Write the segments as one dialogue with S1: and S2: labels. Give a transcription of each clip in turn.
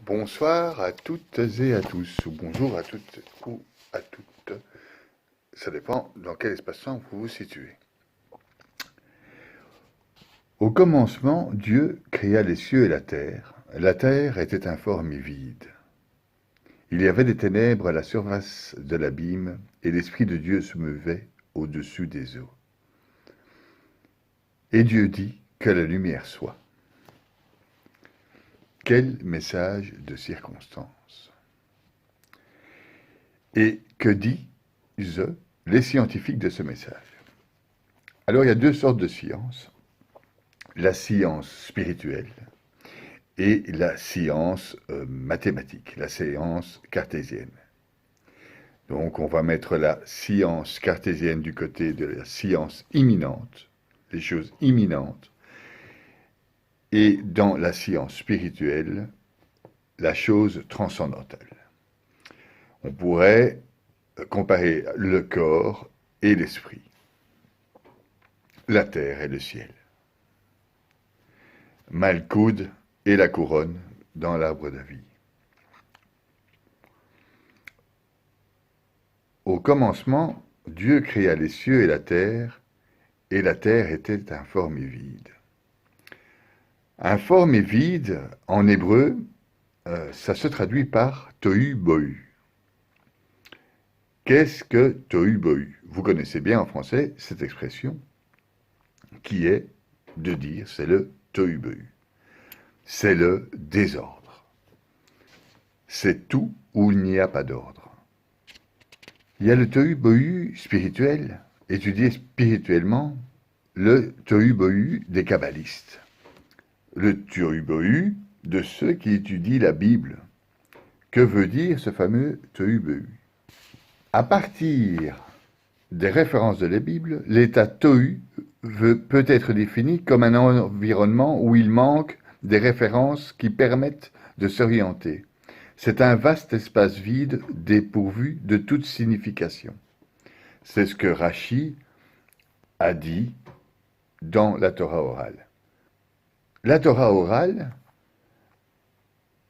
S1: Bonsoir à toutes et à tous, ou bonjour à toutes ou à toutes. Ça dépend dans quel espace-temps vous vous situez. Au commencement, Dieu créa les cieux et la terre. La terre était informe et vide. Il y avait des ténèbres à la surface de l'abîme, et l'Esprit de Dieu se mouvait au-dessus des eaux. Et Dieu dit que la lumière soit. Quel message de circonstance! Et que disent les scientifiques de ce message? Alors, il y a deux sortes de sciences. La science spirituelle et la science mathématique, la science cartésienne. Donc, on va mettre la science cartésienne du côté de la science imminente, les choses imminentes, et dans la science spirituelle, la chose transcendantale. On pourrait comparer le corps et l'esprit, la terre et le ciel. Malkoud et la couronne dans l'arbre de vie. Au commencement, Dieu créa les cieux et la terre était informe et vide. Informe et vide, en hébreu, ça se traduit par tohu bohu. Qu'est-ce que tohu bohu? Vous connaissez bien en français cette expression qui est de dire c'est le tohu bohu. C'est le désordre. C'est tout où il n'y a pas d'ordre. Il y a le tohu bohu spirituel, étudié spirituellement, le tohu bohu des kabbalistes, le tohu bohu de ceux qui étudient la Bible. Que veut dire ce fameux tohu bohu? À partir des références de la Bible, l'état tohu peut être défini comme un environnement où il manque des références qui permettent de s'orienter. C'est un vaste espace vide dépourvu de toute signification. C'est ce que Rashi a dit dans la Torah orale. La Torah orale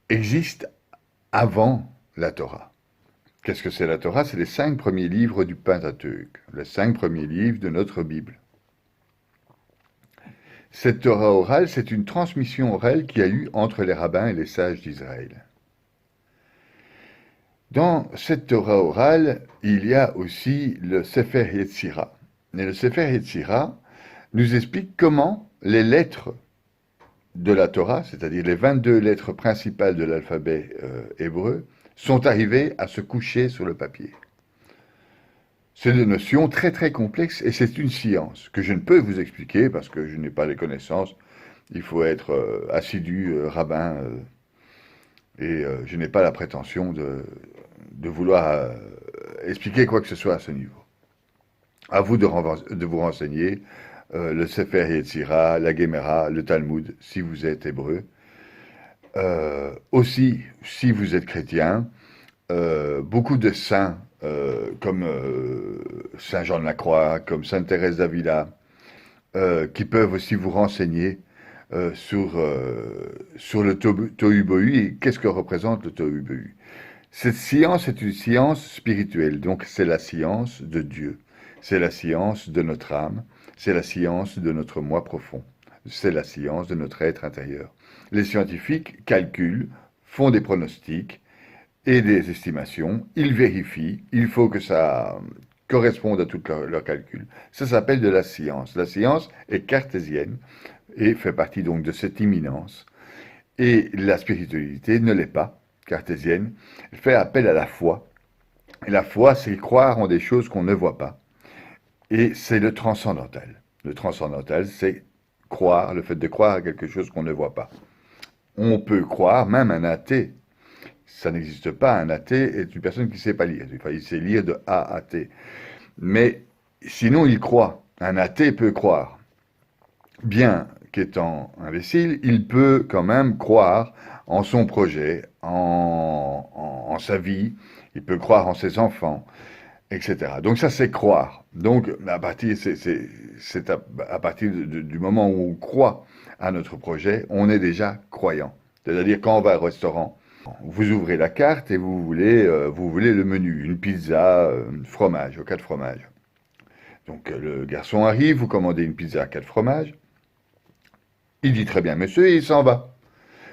S1: existe avant la Torah. Qu'est-ce que c'est la Torah? C'est les 5 premiers livres du Pentateuque, les 5 premiers livres de notre Bible. Cette Torah orale, c'est une transmission orale qu'il y a eu entre les rabbins et les sages d'Israël. Dans cette Torah orale, il y a aussi le Sefer Yetzira. Et le Sefer Yetzira nous explique comment les lettres de la Torah, c'est-à-dire les 22 lettres principales de l'alphabet hébreu, sont arrivées à se coucher sur le papier. C'est des notions très très complexes et c'est une science que je ne peux vous expliquer parce que je n'ai pas les connaissances. Il faut être assidu rabbin et je n'ai pas la prétention de vouloir expliquer quoi que ce soit à ce niveau. À vous de vous renseigner, le Sefer Yetzira, la Gemara, le Talmud, si vous êtes hébreu. Aussi, si vous êtes chrétien, beaucoup de saints, comme Saint Jean de la Croix, comme Sainte Thérèse d'Avila, qui peuvent aussi vous renseigner sur le tohu bohu et qu'est-ce que représente le tohu bohu. Cette science est une science spirituelle, donc c'est la science de Dieu, c'est la science de notre âme, c'est la science de notre moi profond, c'est la science de notre être intérieur. Les scientifiques calculent, font des pronostics et des estimations, ils vérifient, il faut que ça corresponde à tous leurs calculs. Ça s'appelle de la science. La science est cartésienne et fait partie donc de cette imminence. Et la spiritualité ne l'est pas cartésienne, elle fait appel à la foi. Et la foi, c'est croire en des choses qu'on ne voit pas. Et c'est le transcendantal. Le transcendantal, c'est croire, le fait de croire à quelque chose qu'on ne voit pas. On peut croire, même un athée, ça n'existe pas, un athée est une personne qui ne sait pas lire. Il sait lire de A à T. Mais sinon, il croit. Un athée peut croire. Bien qu'étant imbécile, il peut quand même croire en son projet, en sa vie, il peut croire en ses enfants, etc. Donc ça, c'est croire. Donc à partir, c'est à partir du moment où on croit à notre projet, on est déjà croyant. C'est-à-dire quand on va au restaurant, Vous ouvrez la carte et vous voulez le menu, une pizza, fromage, aux 4 fromages. Donc le garçon arrive, vous commandez une pizza à 4 fromages. Il dit très bien monsieur et il s'en va.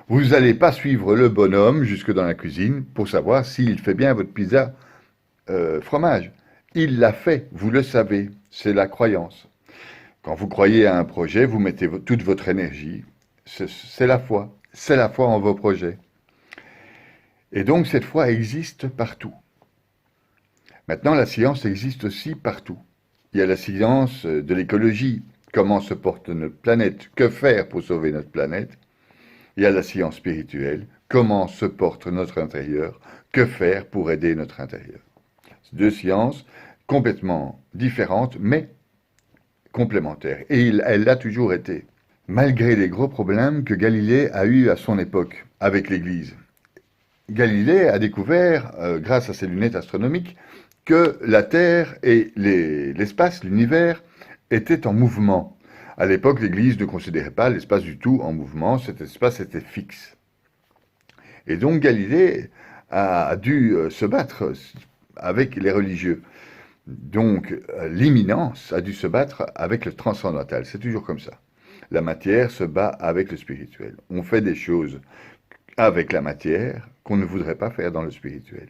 S1: Vous n'allez pas suivre le bonhomme jusque dans la cuisine pour savoir s'il fait bien votre pizza fromage. Il l'a fait, vous le savez, c'est la croyance. Quand vous croyez à un projet, vous mettez toute votre énergie. C'est la foi. C'est la foi en vos projets. Et donc cette foi existe partout. Maintenant, la science existe aussi partout. Il y a la science de l'écologie, comment se porte notre planète, que faire pour sauver notre planète. Il y a la science spirituelle, comment se porte notre intérieur, que faire pour aider notre intérieur. Deux sciences complètement différentes, mais complémentaires. Et elle l'a toujours été. Malgré les gros problèmes que Galilée a eus à son époque avec l'Église. Galilée a découvert, grâce à ses lunettes astronomiques, que la Terre et l'espace, l'univers, étaient en mouvement. À l'époque, l'Église ne considérait pas l'espace du tout en mouvement, cet espace était fixe. Et donc Galilée a dû se battre avec les religieux. Donc l'imminence a dû se battre avec le transcendantal. C'est toujours comme ça. La matière se bat avec le spirituel. On fait des choses avec la matière qu'on ne voudrait pas faire dans le spirituel.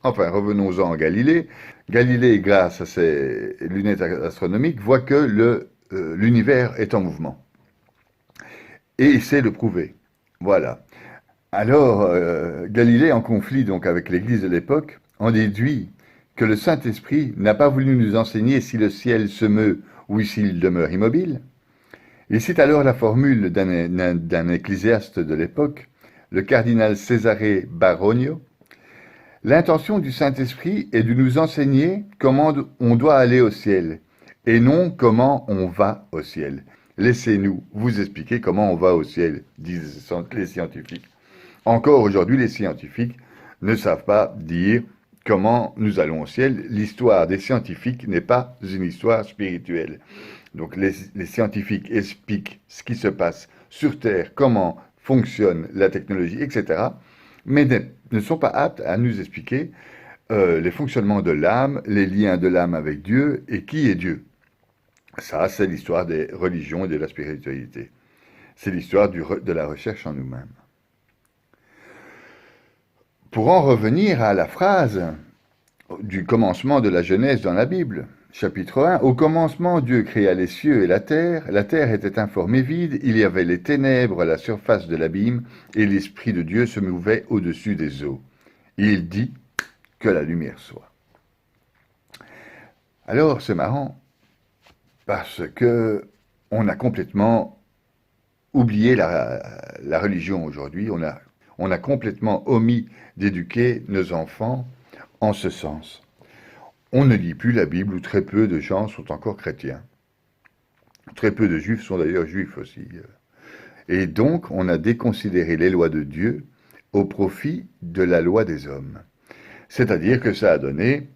S1: Enfin, revenons-en à Galilée. Galilée, grâce à ses lunettes astronomiques, voit que l'univers est en mouvement. Et il sait le prouver. Voilà. Alors, Galilée, en conflit donc avec l'Église de l'époque, en déduit que le Saint-Esprit n'a pas voulu nous enseigner si le ciel se meut ou s'il demeure immobile. Il cite alors la formule d'un ecclésiaste de l'époque, le cardinal Cesare Baronio. L'intention du Saint-Esprit est de nous enseigner comment on doit aller au ciel, et non comment on va au ciel. Laissez-nous vous expliquer comment on va au ciel, disent les scientifiques. Encore aujourd'hui, les scientifiques ne savent pas dire comment nous allons au ciel. L'histoire des scientifiques n'est pas une histoire spirituelle. Donc les scientifiques expliquent ce qui se passe sur Terre, comment fonctionne la technologie, etc. Mais ne sont pas aptes à nous expliquer les fonctionnements de l'âme, les liens de l'âme avec Dieu et qui est Dieu. Ça, c'est l'histoire des religions et de la spiritualité. C'est l'histoire de la recherche en nous-mêmes. Pour en revenir à la phrase du commencement de la Genèse dans la Bible, chapitre 1, au commencement Dieu créa les cieux et la terre était informée vide, il y avait les ténèbres à la surface de l'abîme, et l'Esprit de Dieu se mouvait au-dessus des eaux. Il dit que la lumière soit. Alors c'est marrant, parce que on a complètement oublié la religion aujourd'hui, on a complètement omis d'éduquer nos enfants en ce sens. On ne lit plus la Bible où très peu de gens sont encore chrétiens. Très peu de juifs sont d'ailleurs juifs aussi. Et donc, on a déconsidéré les lois de Dieu au profit de la loi des hommes. C'est-à-dire que ça a donné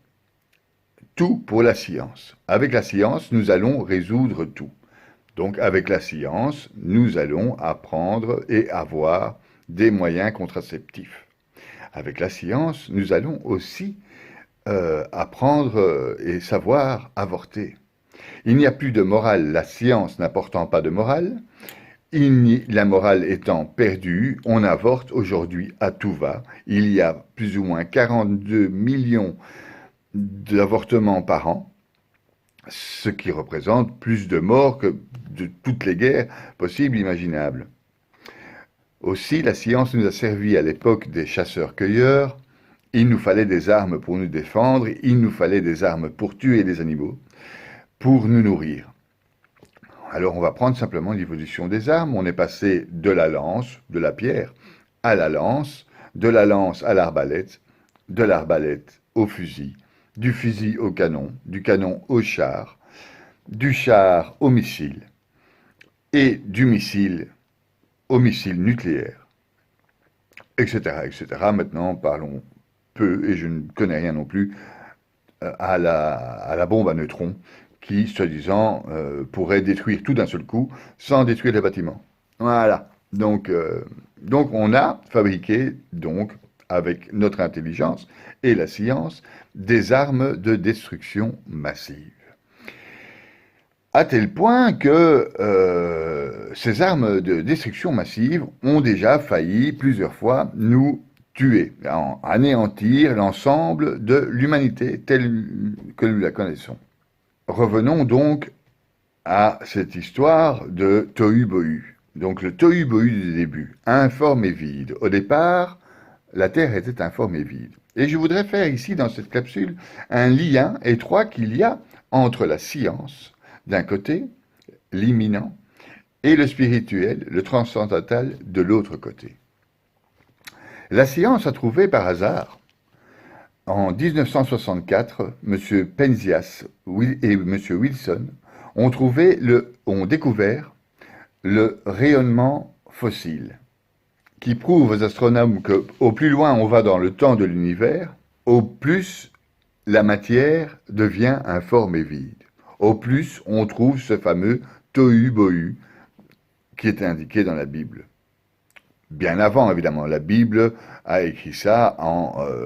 S1: tout pour la science. Avec la science, nous allons résoudre tout. Donc, avec la science, nous allons apprendre et avoir des moyens contraceptifs. Avec la science, nous allons aussi apprendre et savoir avorter. Il n'y a plus de morale, la science n'apportant pas de morale, la morale étant perdue, on avorte aujourd'hui à tout va. Il y a plus ou moins 42 millions d'avortements par an, ce qui représente plus de morts que de toutes les guerres possibles, imaginables. Aussi, la science nous a servi à l'époque des chasseurs-cueilleurs. Il nous fallait des armes pour nous défendre, il nous fallait des armes pour tuer les animaux, pour nous nourrir. Alors on va prendre simplement l'évolution des armes. On est passé de la lance, de la pierre, à la lance, de la lance à l'arbalète, de l'arbalète au fusil, du fusil au canon, du canon au char, du char au missile, et du missile au missile nucléaire, etc., etc. Maintenant, parlons peu, et je ne connais rien non plus, à la bombe à neutrons, qui, soi-disant, pourrait détruire tout d'un seul coup, sans détruire les bâtiments. Voilà. Donc on a fabriqué, donc, avec notre intelligence et la science, des armes de destruction massive. À tel point que ces armes de destruction massive ont déjà failli plusieurs fois nous tuer, anéantir l'ensemble de l'humanité telle que nous la connaissons. Revenons donc à cette histoire de tohu-bohu. Donc le tohu-bohu du début, informe et vide. Au départ, la Terre était informe et vide. Et je voudrais faire ici, dans cette capsule, un lien étroit qu'il y a entre la science, d'un côté, l'imminent, et le spirituel, le transcendantal, de l'autre côté. La science a trouvé par hasard, en 1964, M. Penzias et M. Wilson ont découvert le rayonnement fossile, qui prouve aux astronomes qu'au plus loin on va dans le temps de l'univers, au plus la matière devient informe et vide. Au plus on trouve ce fameux tohu-bohu qui est indiqué dans la Bible. Bien avant, évidemment, la Bible a écrit ça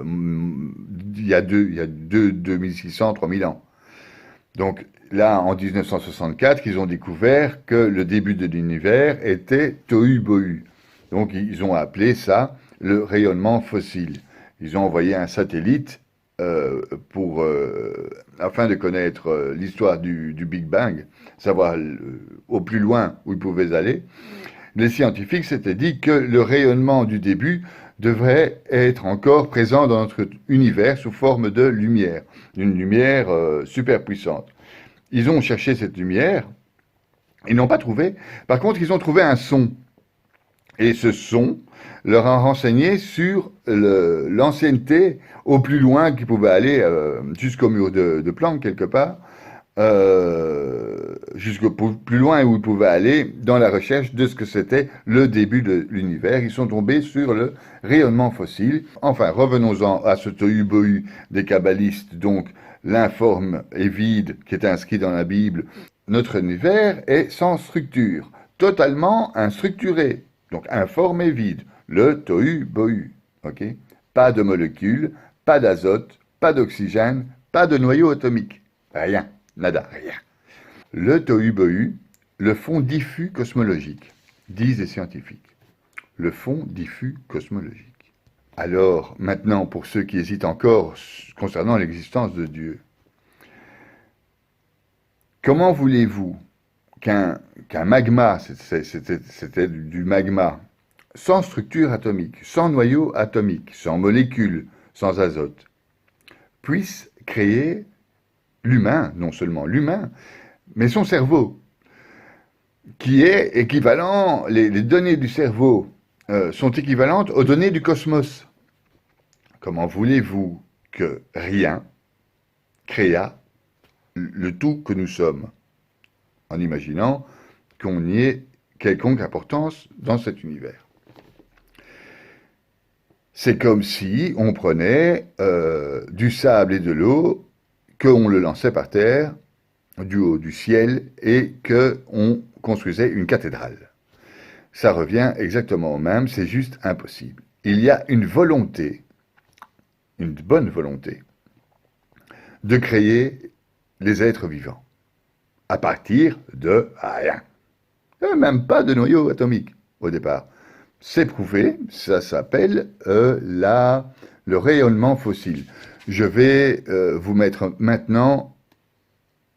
S1: il y a 2600, 3000 ans. Donc là, en 1964, ils ont découvert que le début de l'univers était tohu-bohu. Donc ils ont appelé ça le rayonnement fossile. Ils ont envoyé un satellite afin de connaître l'histoire du Big Bang, savoir au plus loin où ils pouvaient aller. Les scientifiques s'étaient dit que le rayonnement du début devrait être encore présent dans notre univers sous forme de lumière, une lumière super puissante. Ils ont cherché cette lumière, ils n'ont pas trouvé. Par contre, ils ont trouvé un son. Et ce son leur a renseigné sur l'ancienneté au plus loin qu'ils pouvaient aller, jusqu'au mur de Planck quelque part, jusqu'au plus loin où ils pouvaient aller dans la recherche de ce que c'était le début de l'univers. Ils sont tombés sur le rayonnement fossile. Enfin, revenons-en à ce tohu-bohu des kabbalistes, donc l'informe et vide qui est inscrit dans la Bible. Notre univers est sans structure, totalement instructuré, donc informe et vide, le tohu-bohu. Okay, pas de molécules, pas d'azote, pas d'oxygène, pas de noyau atomique, rien. Nada, rien. Le tohu-bohu, le fond diffus cosmologique, disent les scientifiques. Le fond diffus cosmologique. Alors, maintenant, pour ceux qui hésitent encore concernant l'existence de Dieu, comment voulez-vous qu'un magma, c'était du magma, sans structure atomique, sans noyau atomique, sans molécules, sans azote, puisse créer l'humain, non seulement l'humain, mais son cerveau, qui est équivalent, les données du cerveau sont équivalentes aux données du cosmos. Comment voulez-vous que rien créa le tout que nous sommes, en imaginant qu'on y ait quelconque importance dans cet univers? C'est comme si on prenait du sable et de l'eau, qu'on le lançait par terre, du haut du ciel, et qu'on construisait une cathédrale. Ça revient exactement au même, c'est juste impossible. Il y a une volonté, une bonne volonté, de créer les êtres vivants, à partir de rien. Même pas de noyau atomique, au départ. C'est prouvé, ça s'appelle le rayonnement fossile. Je vais vous mettre maintenant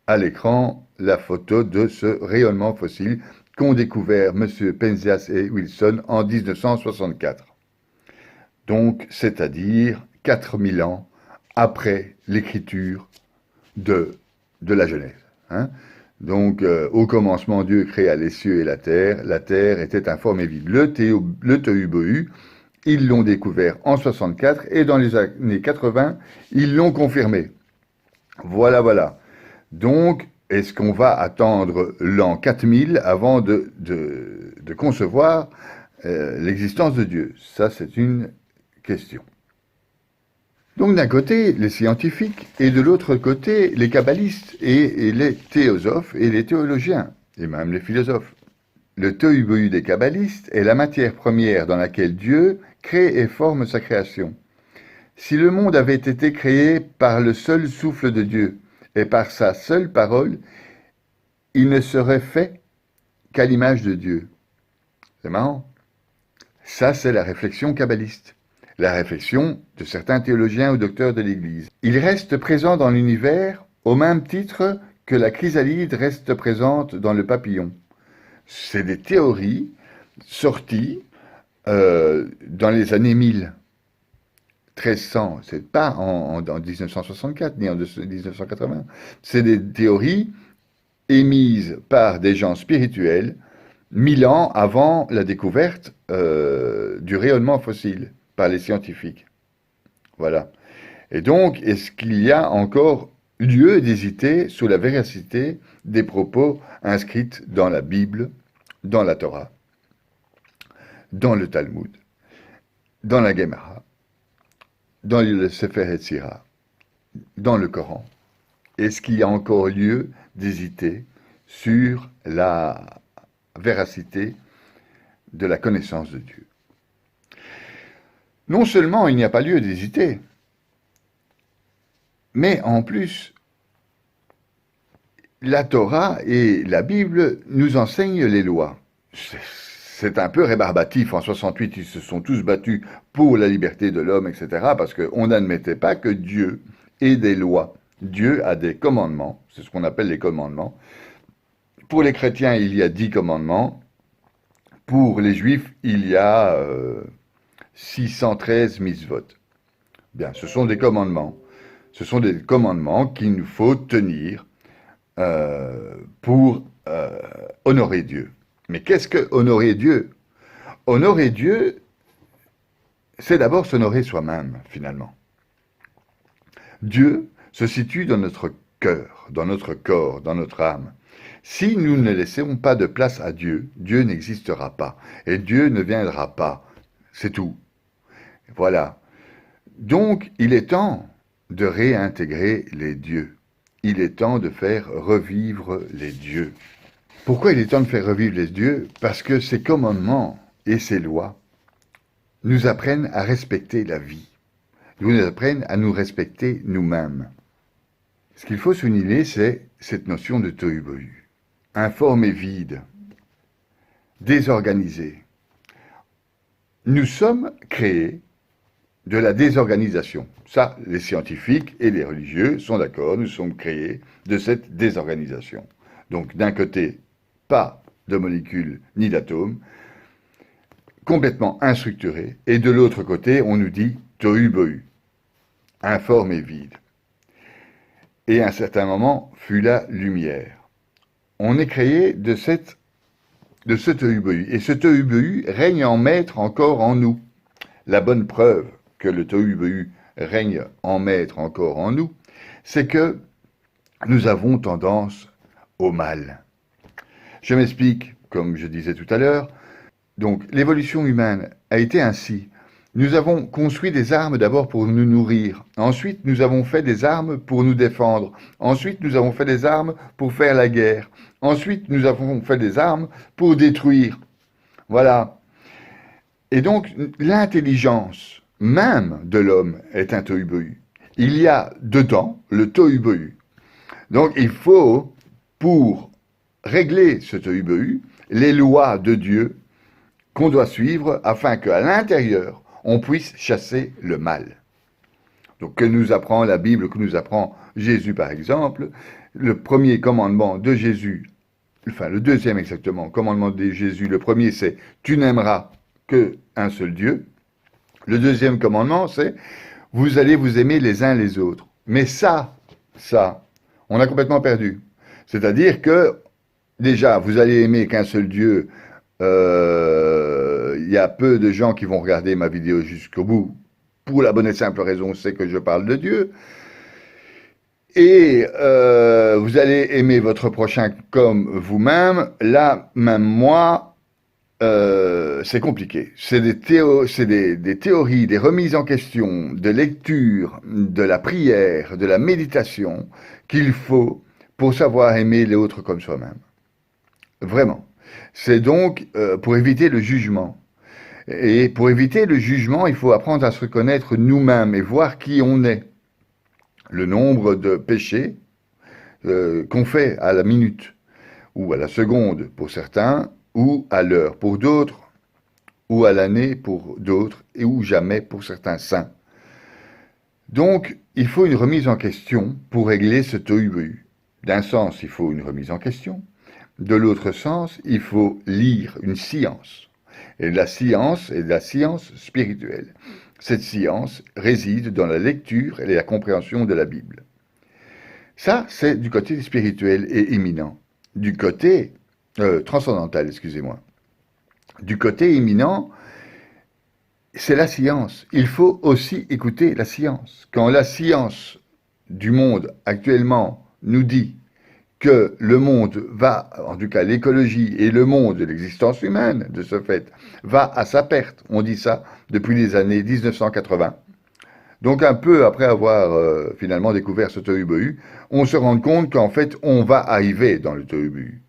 S1: à l'écran la photo de ce rayonnement fossile qu'ont découvert M. Penzias et Wilson en 1964. Donc, c'est-à-dire 4000 ans après l'écriture de la Genèse. Hein. Donc, au commencement, Dieu créa les cieux et la terre était informe et vide. Le tohu-bohu, ils l'ont découvert en 64 et dans les années 80, ils l'ont confirmé. Voilà, voilà. Donc, est-ce qu'on va attendre l'an 4000 avant de concevoir l'existence de Dieu? Ça, c'est une question. Donc, d'un côté, les scientifiques, et de l'autre côté, les kabbalistes, et les théosophes, et les théologiens, et même les philosophes. le tohu-bohu des kabbalistes est la matière première dans laquelle Dieu crée et forme sa création. Si le monde avait été créé par le seul souffle de Dieu et par sa seule parole, il ne serait fait qu'à l'image de Dieu. C'est marrant. Ça, c'est la réflexion kabbaliste, la réflexion de certains théologiens ou docteurs de l'Église. Il reste présent dans l'univers au même titre que la chrysalide reste présente dans le papillon. C'est des théories sorties dans les années 1000. 1300, c'est pas en 1964 ni en 1980. C'est des théories émises par des gens spirituels 1000 ans avant la découverte du rayonnement fossile par les scientifiques. Voilà. Et donc, est-ce qu'il y a encore lieu d'hésiter sur la véracité des propos inscrits dans la Bible, dans la Torah, dans le Talmud, dans la Gemara, dans le Sefer Yetzirah, dans le Coran? Est-ce qu'il y a encore lieu d'hésiter sur la véracité de la connaissance de Dieu? Non seulement il n'y a pas lieu d'hésiter, mais en plus, la Torah et la Bible nous enseignent les lois. C'est un peu rébarbatif. En 68, ils se sont tous battus pour la liberté de l'homme, etc., parce qu'on n'admettait pas que Dieu ait des lois. Dieu a des commandements, c'est ce qu'on appelle les commandements. Pour les chrétiens, il y a 10 commandements. Pour les juifs, il y a 613 mitzvot. Bien, ce sont des commandements. Ce sont des commandements qu'il nous faut tenir pour honorer Dieu. Mais qu'est-ce que honorer Dieu? Honorer Dieu, c'est d'abord s'honorer soi-même, finalement. Dieu se situe dans notre cœur, dans notre corps, dans notre âme. Si nous ne laissons pas de place à Dieu, Dieu n'existera pas. Et Dieu ne viendra pas. C'est tout. Voilà. Donc, il est temps de réintégrer les dieux. Il est temps de faire revivre les dieux. Pourquoi il est temps de faire revivre les dieux? Parce que ces commandements et ces lois nous apprennent à respecter la vie. Nous apprennent à nous respecter nous-mêmes. Ce qu'il faut souligner, c'est cette notion de tohu-bohu. Informe et vide, désorganisé. Nous sommes créés de la désorganisation. Ça, les scientifiques et les religieux sont d'accord, nous sommes créés de cette désorganisation. Donc, d'un côté, pas de molécules ni d'atomes, complètement instructurés, et de l'autre côté, on nous dit tohu-bohu, informe et vide. Et à un certain moment, fut la lumière. On est créé de ce tohu-bohu, et ce tohu-bohu règne en maître encore en nous. La bonne preuve que le tohu-bohu règne en maître encore en nous, c'est que nous avons tendance au mal. Je m'explique, comme je disais tout à l'heure. Donc, l'évolution humaine a été ainsi. Nous avons construit des armes d'abord pour nous nourrir. Ensuite, nous avons fait des armes pour nous défendre. Ensuite, nous avons fait des armes pour faire la guerre. Ensuite, nous avons fait des armes pour détruire. Voilà. Et donc, l'intelligence même de l'homme est un tohu-bohu. Il y a dedans le tohu-bohu. Donc, il faut, pour régler ce tohu-bohu, les lois de Dieu qu'on doit suivre afin qu'à l'intérieur, on puisse chasser le mal. Donc, que nous apprend la Bible, que nous apprend Jésus, par exemple, le premier commandement de Jésus, enfin, le deuxième exactement, commandement de Jésus, le premier, c'est « Tu n'aimeras qu'un seul Dieu ». Le deuxième commandement, c'est « Vous allez vous aimer les uns les autres ». Mais ça, on a complètement perdu. C'est-à-dire que, déjà, vous allez aimer qu'un seul Dieu. Y a peu de gens qui vont regarder ma vidéo jusqu'au bout. Pour la bonne et simple raison, c'est que je parle de Dieu. Et vous allez aimer votre prochain comme vous-même. Là, même moi, c'est compliqué. C'est des théories, des remises en question, de lecture, de la prière, de la méditation qu'il faut pour savoir aimer l'autre comme soi-même. Vraiment. C'est donc pour éviter le jugement. Et pour éviter le jugement, il faut apprendre à se reconnaître nous-mêmes et voir qui on est. Le nombre de péchés qu'on fait à la minute, ou à la seconde pour certains, ou à l'heure pour d'autres, ou à l'année pour d'autres, et ou jamais pour certains saints. Donc, il faut une remise en question pour régler ce tohu-bohu. D'un sens, il faut une remise en question. De l'autre sens, il faut lire une science. Et la science est de la science spirituelle. Cette science réside dans la lecture et la compréhension de la Bible. Ça, c'est du côté spirituel et éminent. Du côté transcendantal, excusez-moi. Du côté éminent, c'est la science. Il faut aussi écouter la science. Quand la science du monde actuellement nous dit que le monde va, en tout cas l'écologie et le monde de l'existence humaine, de ce fait, va à sa perte. On dit ça depuis les années 1980. Donc un peu après avoir finalement découvert ce tohu-bohu, on se rend compte qu'en fait on va arriver dans le tohu-bohu.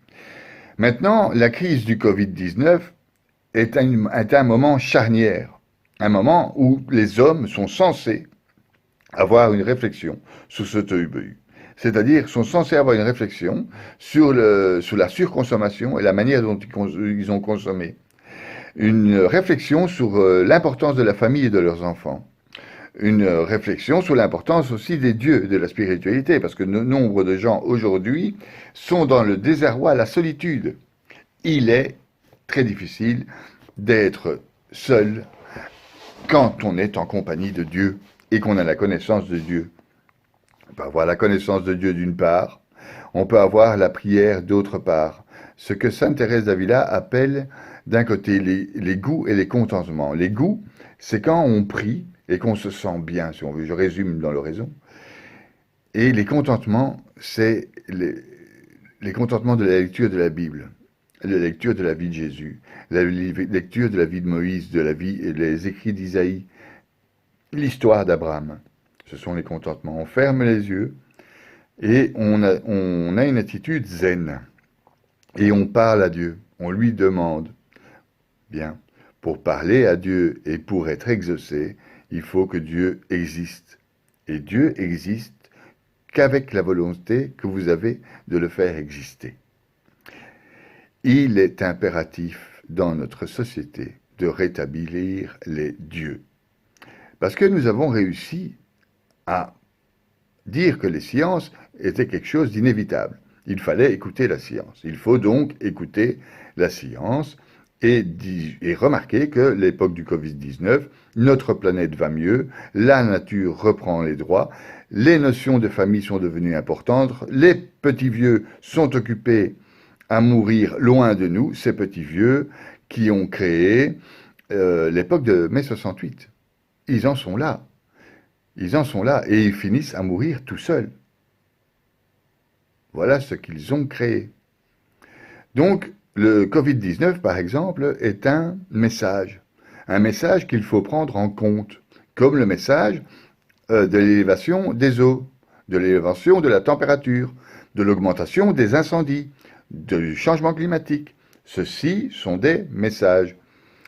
S1: Maintenant, la crise du Covid-19 est un moment charnière, un moment où les hommes sont censés avoir une réflexion sur ce tohu-bohu. C'est-à-dire sont censés avoir une réflexion sur la surconsommation et la manière dont ils ont consommé. Une réflexion sur l'importance de la famille et de leurs enfants. Une réflexion sur l'importance aussi des dieux, de la spiritualité, parce que nombre de gens aujourd'hui sont dans le désarroi, la solitude. Il est très difficile d'être seul quand on est en compagnie de Dieu et qu'on a la connaissance de Dieu. On peut avoir la connaissance de Dieu d'une part, on peut avoir la prière d'autre part. Ce que Sainte Thérèse d'Avila appelle d'un côté les goûts et les contentements. Les goûts, c'est quand on prie et qu'on se sent bien, si on veut, je résume dans l'oraison. Et les contentements, c'est les contentements de la lecture de la Bible, la lecture de la vie de Jésus, la lecture de la vie de Moïse, de la vie et les écrits d'Isaïe, l'histoire d'Abraham. Ce sont les contentements. On ferme les yeux et on a une attitude zen. Et on parle à Dieu, on lui demande. Bien, pour parler à Dieu et pour être exaucé, il faut que Dieu existe. Et Dieu existe qu'avec la volonté que vous avez de le faire exister. Il est impératif dans notre société de rétablir les dieux. Parce que nous avons réussi à dire que les sciences étaient quelque chose d'inévitable. Il fallait écouter la science. Il faut donc écouter la science et remarquer que l'époque du Covid-19, notre planète va mieux, la nature reprend les droits, les notions de famille sont devenues importantes, les petits vieux sont occupés à mourir loin de nous, ces petits vieux qui ont créé l'époque de mai 68. Ils en sont là. Ils en sont là et ils finissent à mourir tout seuls. Voilà ce qu'ils ont créé. Donc, le Covid-19, par exemple, est un message qu'il faut prendre en compte, comme le message de l'élévation des eaux, de l'élévation de la température, de l'augmentation des incendies, du changement climatique. Ceux-ci sont des messages.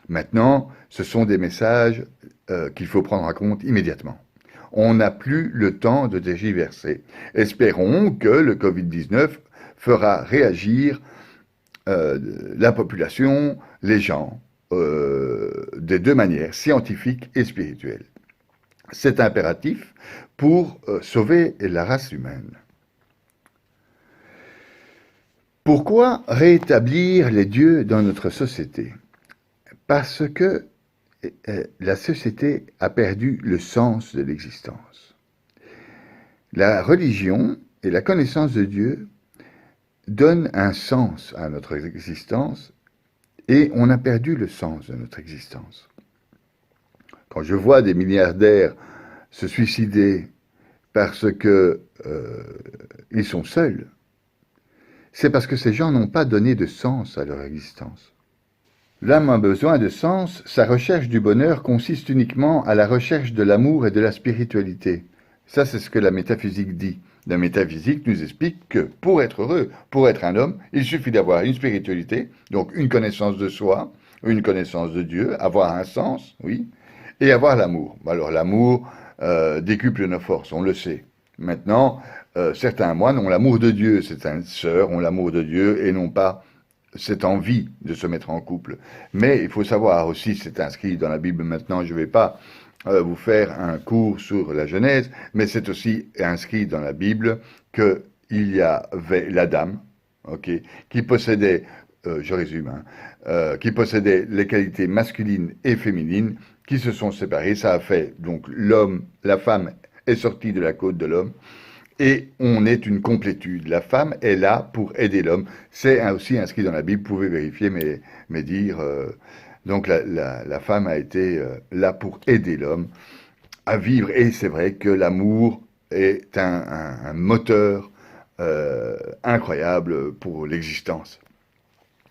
S1: Maintenant, ce sont des messages qu'il faut prendre en compte immédiatement. On n'a plus le temps de tergiverser. Espérons que le Covid-19 fera réagir la population, les gens, des deux manières, scientifique et spirituelle. C'est impératif pour sauver la race humaine. Pourquoi rétablir les dieux dans notre société? Parce que la société a perdu le sens de l'existence. La religion et la connaissance de Dieu donnent un sens à notre existence et on a perdu le sens de notre existence. Quand je vois des milliardaires se suicider parce que ils sont seuls, c'est parce que ces gens n'ont pas donné de sens à leur existence. L'âme a besoin de sens, sa recherche du bonheur consiste uniquement à la recherche de l'amour et de la spiritualité. Ça, c'est ce que la métaphysique dit. la métaphysique nous explique que pour être heureux, pour être un homme, il suffit d'avoir une spiritualité, donc une connaissance de soi, une connaissance de Dieu, avoir un sens, oui, et avoir l'amour. Alors l'amour décuple nos forces, on le sait. Maintenant, certains moines ont l'amour de Dieu, certaines sœurs ont l'amour de Dieu et non pas cette envie de se mettre en couple. Mais il faut savoir aussi, c'est inscrit dans la Bible maintenant, je ne vais pas vous faire un cours sur la Genèse, mais c'est aussi inscrit dans la Bible qu'il y avait l'Adam, okay, qui possédait, je résume, qui possédait les qualités masculines et féminines, qui se sont séparées. Ça a fait, donc l'homme, la femme est sortie de la côte de l'homme, et on est une complétude. La femme est là pour aider l'homme. C'est aussi inscrit dans la Bible, vous pouvez vérifier mes dires. Donc la femme a été là pour aider l'homme à vivre. Et c'est vrai que l'amour est un moteur incroyable pour l'existence.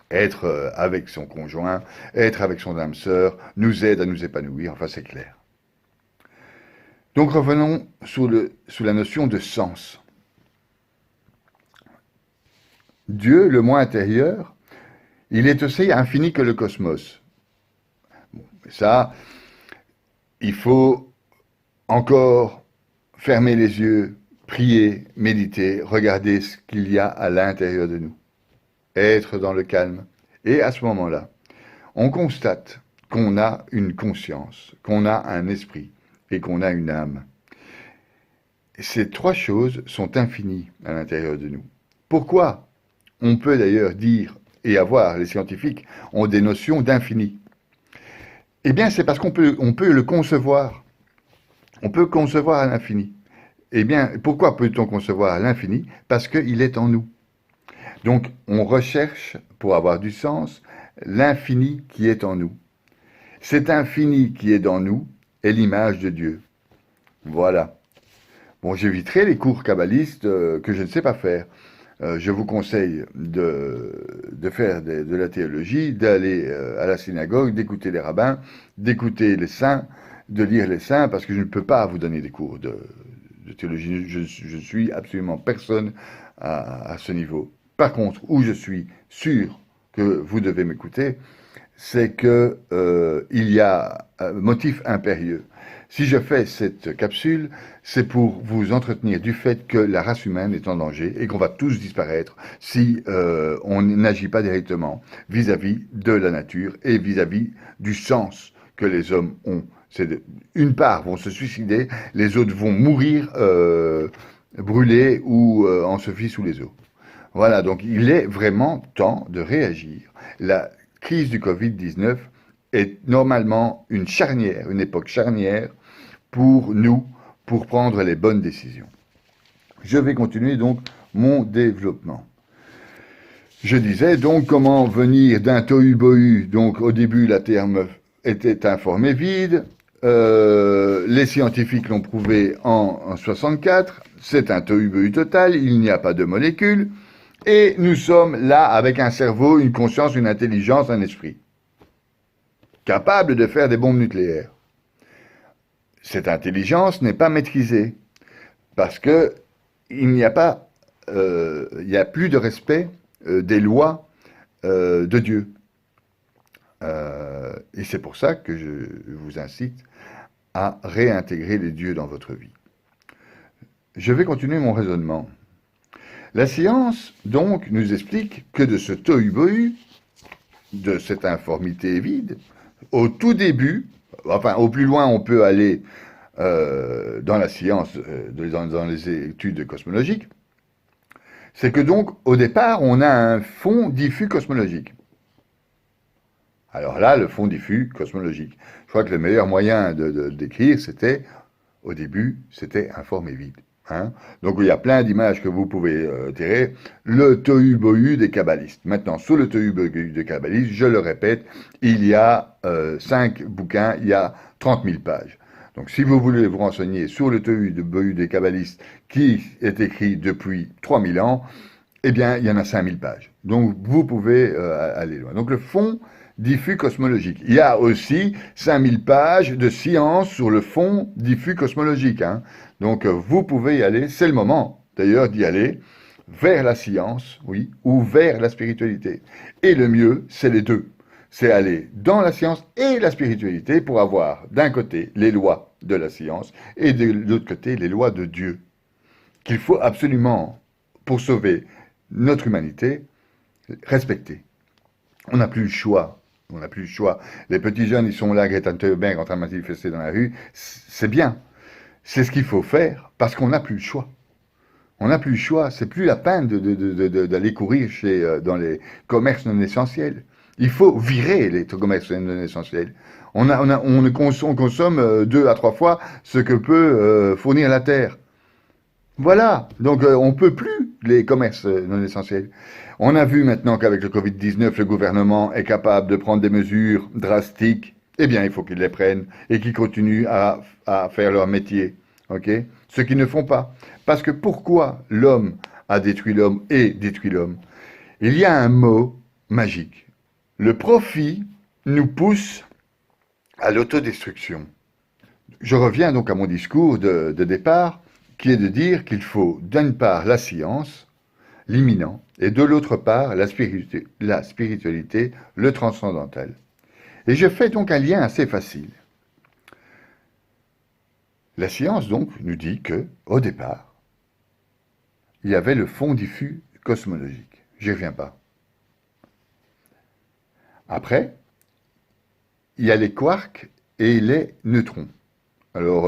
S1: Être avec son conjoint, être avec son âme sœur, nous aide à nous épanouir, enfin c'est clair. Donc revenons sous la notion de sens. Dieu, le moi intérieur, il est aussi infini que le cosmos. Bon, ça, il faut encore fermer les yeux, prier, méditer, regarder ce qu'il y a à l'intérieur de nous, être dans le calme. Et à ce moment-là, on constate qu'on a une conscience, qu'on a un esprit et qu'on a une âme. Ces trois choses sont infinies à l'intérieur de nous. Pourquoi? On peut d'ailleurs dire et avoir, les scientifiques ont des notions d'infini. Eh bien, c'est parce qu'on peut le concevoir. On peut concevoir à l'infini. Eh bien, pourquoi peut-on concevoir à l'infini? Parce qu'il est en nous. Donc, on recherche, pour avoir du sens, l'infini qui est en nous. Cet infini qui est dans nous est l'image de Dieu. Voilà. Bon, j'éviterai les cours kabbalistes que je ne sais pas faire. Je vous conseille de faire de la théologie, d'aller à la synagogue, d'écouter les rabbins, d'écouter les saints, de lire les saints, parce que je ne peux pas vous donner des cours de théologie. Je suis absolument personne à ce niveau. Par contre, où je suis sûr que vous devez m'écouter, c'est que il y a un motif impérieux. Si je fais cette capsule, c'est pour vous entretenir du fait que la race humaine est en danger et qu'on va tous disparaître si on n'agit pas directement vis-à-vis de la nature et vis-à-vis du sens que les hommes ont. Une part vont se suicider, les autres vont mourir brûlés ou en se fit sous les eaux. Voilà, donc il est vraiment temps de réagir. La crise du Covid-19 est normalement une charnière, une époque charnière pour nous, pour prendre les bonnes décisions. Je vais continuer donc mon développement. Je disais donc comment venir d'un tohu-bohu. Donc au début la Terre était informée vide. Les scientifiques l'ont prouvé en 64. C'est un tohu-bohu total. Il n'y a pas de molécules. Et nous sommes là avec un cerveau, une conscience, une intelligence, un esprit, capable de faire des bombes nucléaires. Cette intelligence n'est pas maîtrisée, parce que il n'y a plus de respect des lois de Dieu. Et c'est pour ça que je vous incite à réintégrer les dieux dans votre vie. Je vais continuer mon raisonnement. La science, donc, nous explique que de ce tohu-bohu, de cette informité vide, au tout début, enfin, au plus loin on peut aller dans la science, dans les études cosmologiques, c'est que donc, au départ, on a un fond diffus cosmologique. Alors là, le fond diffus cosmologique. Je crois que le meilleur moyen de décrire, c'était, au début, c'était informé vide. Hein. Donc il y a plein d'images que vous pouvez tirer. Le tohu-bohu des kabbalistes. Maintenant, sous le tohu-bohu des kabbalistes, je le répète, il y a 5 bouquins, il y a 30 000 pages. Donc si vous voulez vous renseigner sur le tohu-bohu des kabbalistes qui est écrit depuis 3000 ans, eh bien il y en a 5000 pages. Donc vous pouvez aller loin. Donc le fond diffus cosmologique. Il y a aussi 5000 pages de science sur le fond diffus cosmologique. Hein. Donc vous pouvez y aller, c'est le moment. d'ailleurs, d'y aller vers la science, oui, ou vers la spiritualité. Et le mieux, c'est les deux. C'est aller dans la science et la spiritualité pour avoir d'un côté les lois de la science et de l'autre côté les lois de Dieu, qu'il faut absolument, pour sauver notre humanité, respecter. On n'a plus le choix. On n'a plus le choix. Les petits jeunes, ils sont là, Greta Thunberg, en train de manifester dans la rue. C'est bien. C'est ce qu'il faut faire parce qu'on n'a plus le choix. On n'a plus le choix. C'est plus la peine d'aller courir dans les commerces non essentiels. Il faut virer les commerces non essentiels. On consomme 2 à 3 fois ce que peut fournir la terre. Voilà, donc on peut plus les commerces non essentiels. On a vu maintenant qu'avec le Covid-19, le gouvernement est capable de prendre des mesures drastiques. Eh bien, il faut qu'ils les prennent et qu'ils continuent à faire leur métier. Ok? Ce qu'ils ne font pas. Parce que pourquoi l'homme a détruit l'homme et détruit l'homme? Il y a un mot magique. Le profit nous pousse à l'autodestruction. Je reviens donc à mon discours de départ, qui est de dire qu'il faut d'une part la science, l'imminent, et de l'autre part la spiritualité, le transcendantal. Et je fais donc un lien assez facile. La science donc nous dit que, au départ, il y avait le fond diffus cosmologique. J'y reviens pas. Après, il y a les quarks et les neutrons. Alors,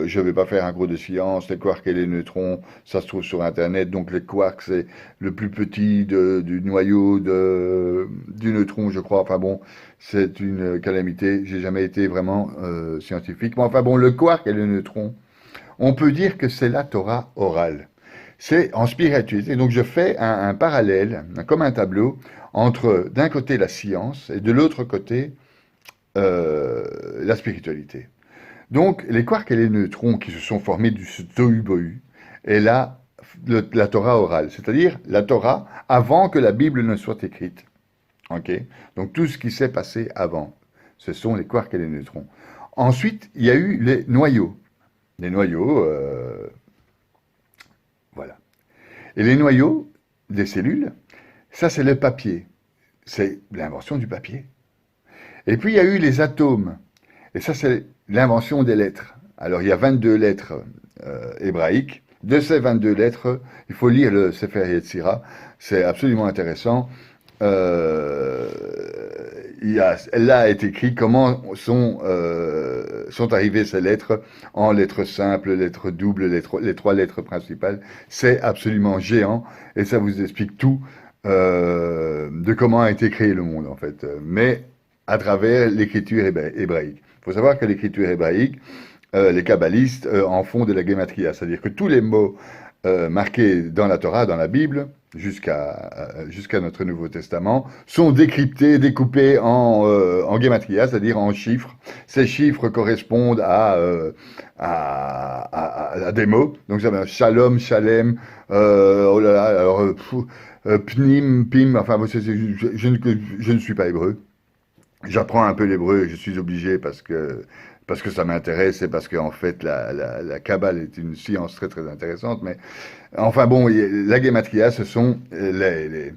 S1: je ne vais pas faire un cours de science, les quarks et les neutrons, ça se trouve sur Internet. Donc, les quarks, c'est le plus petit du noyau du neutron, je crois. Enfin bon, c'est une calamité. J'ai jamais été vraiment scientifique. Mais enfin bon, le quark et le neutron, on peut dire que c'est la Torah orale. C'est en spiritualité. Donc, je fais un parallèle, comme un tableau, entre d'un côté la science et de l'autre côté la spiritualité. Donc, les quarks et les neutrons qui se sont formés du tohu-bohu est la Torah orale, c'est-à-dire la Torah avant que la Bible ne soit écrite. Ok? Donc, tout ce qui s'est passé avant, ce sont les quarks et les neutrons. Ensuite, il y a eu les noyaux. Les noyaux, voilà. Et les noyaux des cellules, ça c'est le papier. C'est l'invention du papier. Et puis, il y a eu les atomes. Et ça, c'est l'invention des lettres. Alors, il y a 22 lettres hébraïques. De ces 22 lettres, il faut lire le Sefer Yetzira. C'est absolument intéressant. Là est écrit comment sont arrivées ces lettres en lettres simples, lettres doubles, les 3 lettres principales. C'est absolument géant et ça vous explique tout de comment a été créé le monde, en fait. Mais à travers l'écriture hébraïque. Il faut savoir que l'écriture hébraïque, les kabbalistes en font de la gematria, c'est-à-dire que tous les mots marqués dans la Torah, dans la Bible, jusqu'à notre Nouveau Testament, sont décryptés, découpés en gematria, c'est-à-dire en chiffres. Ces chiffres correspondent à des mots. Donc ça va shalom, shalem, oh là là, alors pnim, pim, enfin je ne suis pas hébreu. J'apprends un peu l'hébreu, je suis obligé parce que ça m'intéresse et parce qu'en fait la Kabbale est une science très très intéressante. Mais enfin bon, la gematria, ce sont les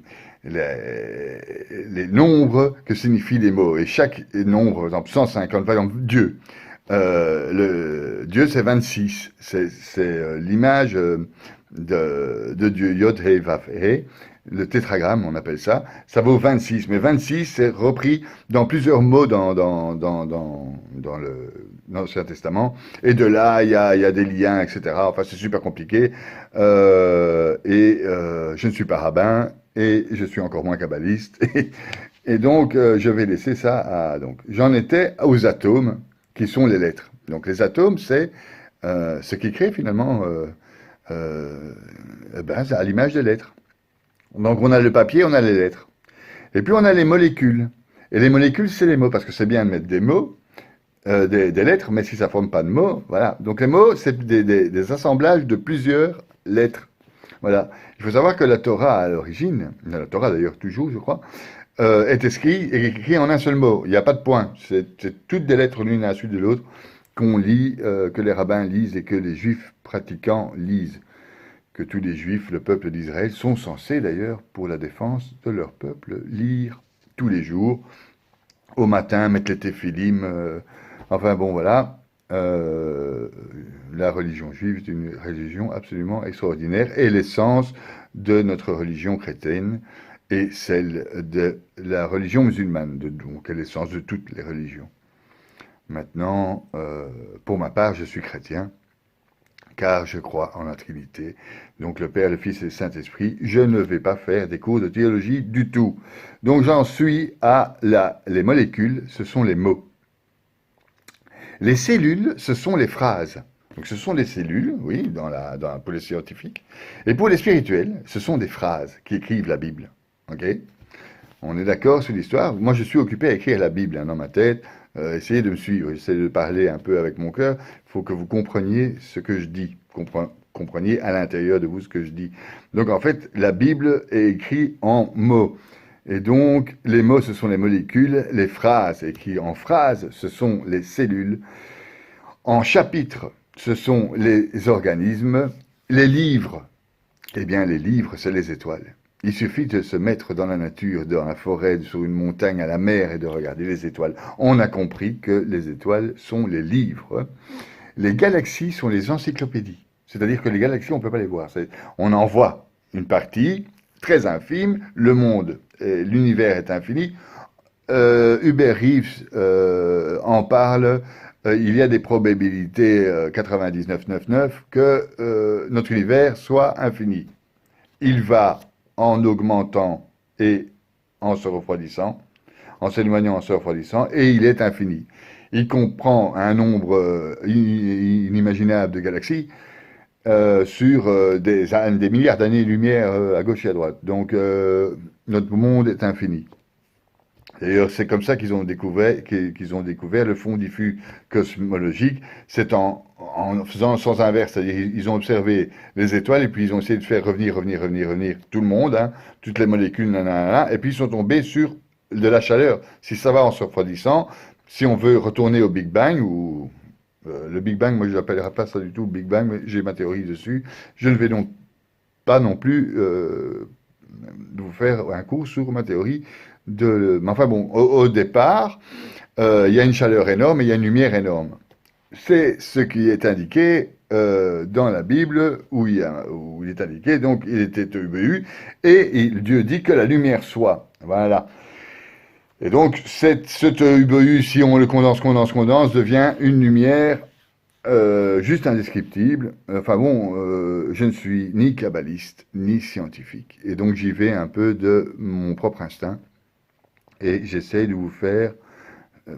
S1: nombres que signifient les mots. Et chaque nombre, par exemple 150, par exemple Dieu. Dieu c'est 26, c'est l'image de Dieu, Yod He Vav He. Le tétragramme, on appelle ça, ça vaut 26. Mais 26, c'est repris dans plusieurs mots dans l'Ancien Testament. Et de là, il y a des liens, etc. Enfin, c'est super compliqué. Je ne suis pas rabbin et je suis encore moins kabbaliste. Et donc, je vais laisser ça donc, j'en étais aux atomes, qui sont les lettres. Donc, les atomes, c'est ce qui crée finalement à l'image des lettres. Donc on a le papier, on a les lettres. Et puis on a les molécules. Et les molécules, c'est les mots, parce que c'est bien de mettre des mots, des lettres, mais si ça ne forme pas de mots, voilà. Donc les mots, c'est des assemblages de plusieurs lettres. Voilà. Il faut savoir que la Torah, à l'origine, la Torah d'ailleurs toujours, je crois, est écrit en un seul mot. Il n'y a pas de point. C'est toutes des lettres l'une à la suite de l'autre qu'on lit, que les rabbins lisent et que les juifs pratiquants lisent. que tous les Juifs, le peuple d'Israël, sont censés d'ailleurs, pour la défense de leur peuple, lire tous les jours, au matin, mettre les téphilim, enfin bon voilà. La religion juive est une religion absolument extraordinaire et l'essence de notre religion chrétienne est celle de la religion musulmane, donc l'essence de toutes les religions. Maintenant, pour ma part, je suis chrétien, car je crois en la Trinité, donc le Père, le Fils et le Saint-Esprit. Je ne vais pas faire des cours de théologie du tout. Donc j'en suis à les molécules, ce sont les mots. Les cellules, ce sont les phrases. Donc ce sont des cellules, oui, pour les scientifiques. Et pour les spirituels, ce sont des phrases qui écrivent la Bible. Ok ? On est d'accord sur l'histoire. Moi, je suis occupé à écrire la Bible dans ma tête. Essayez de me suivre. J'essaie de parler un peu avec mon cœur. Il faut que vous compreniez ce que je dis. Compreniez à l'intérieur de vous ce que je dis. Donc, en fait, la Bible est écrite en mots. Et donc, les mots, ce sont les molécules. Les phrases, écrites en phrases, ce sont les cellules. En chapitres, ce sont les organismes. Les livres, eh bien, les livres, c'est les étoiles. Il suffit de se mettre dans la nature, dans la forêt, sur une montagne, à la mer et de regarder les étoiles. On a compris que les étoiles sont les livres. Les galaxies sont les encyclopédies. C'est-à-dire que les galaxies, on ne peut pas les voir. On en voit une partie très infime. Le monde, l'univers est infini. Hubert Reeves en parle. Il y a des probabilités 99,99 que notre univers soit infini. Il va en augmentant et en se refroidissant, en s'éloignant, en se refroidissant, et il est infini. Il comprend un nombre inimaginable de galaxies sur des milliards d'années-lumière à gauche et à droite. Donc notre monde est infini. D'ailleurs, c'est comme ça qu'ils ont découvert le fond diffus cosmologique. C'est en faisant le sens inverse, c'est-à-dire ils ont observé les étoiles et puis ils ont essayé de faire revenir tout le monde, hein, toutes les molécules, nanana, et puis ils sont tombés sur de la chaleur. Si ça va en se refroidissant, si on veut retourner au Big Bang, ou le Big Bang, moi je n'appellerai pas ça du tout Big Bang, mais j'ai ma théorie dessus, je ne vais donc pas non plus vous faire un cours sur ma théorie. Mais enfin bon, au départ, il y a une chaleur énorme et il y a une lumière énorme. C'est ce qui est indiqué dans la Bible où il est indiqué, donc il était EBU, et Dieu dit que la lumière soit. Voilà. Et donc, cet EBU, si on le condense, devient une lumière juste indescriptible. Enfin bon, je ne suis ni kabbaliste, ni scientifique. Et donc j'y vais un peu de mon propre instinct. Et j'essaie de vous faire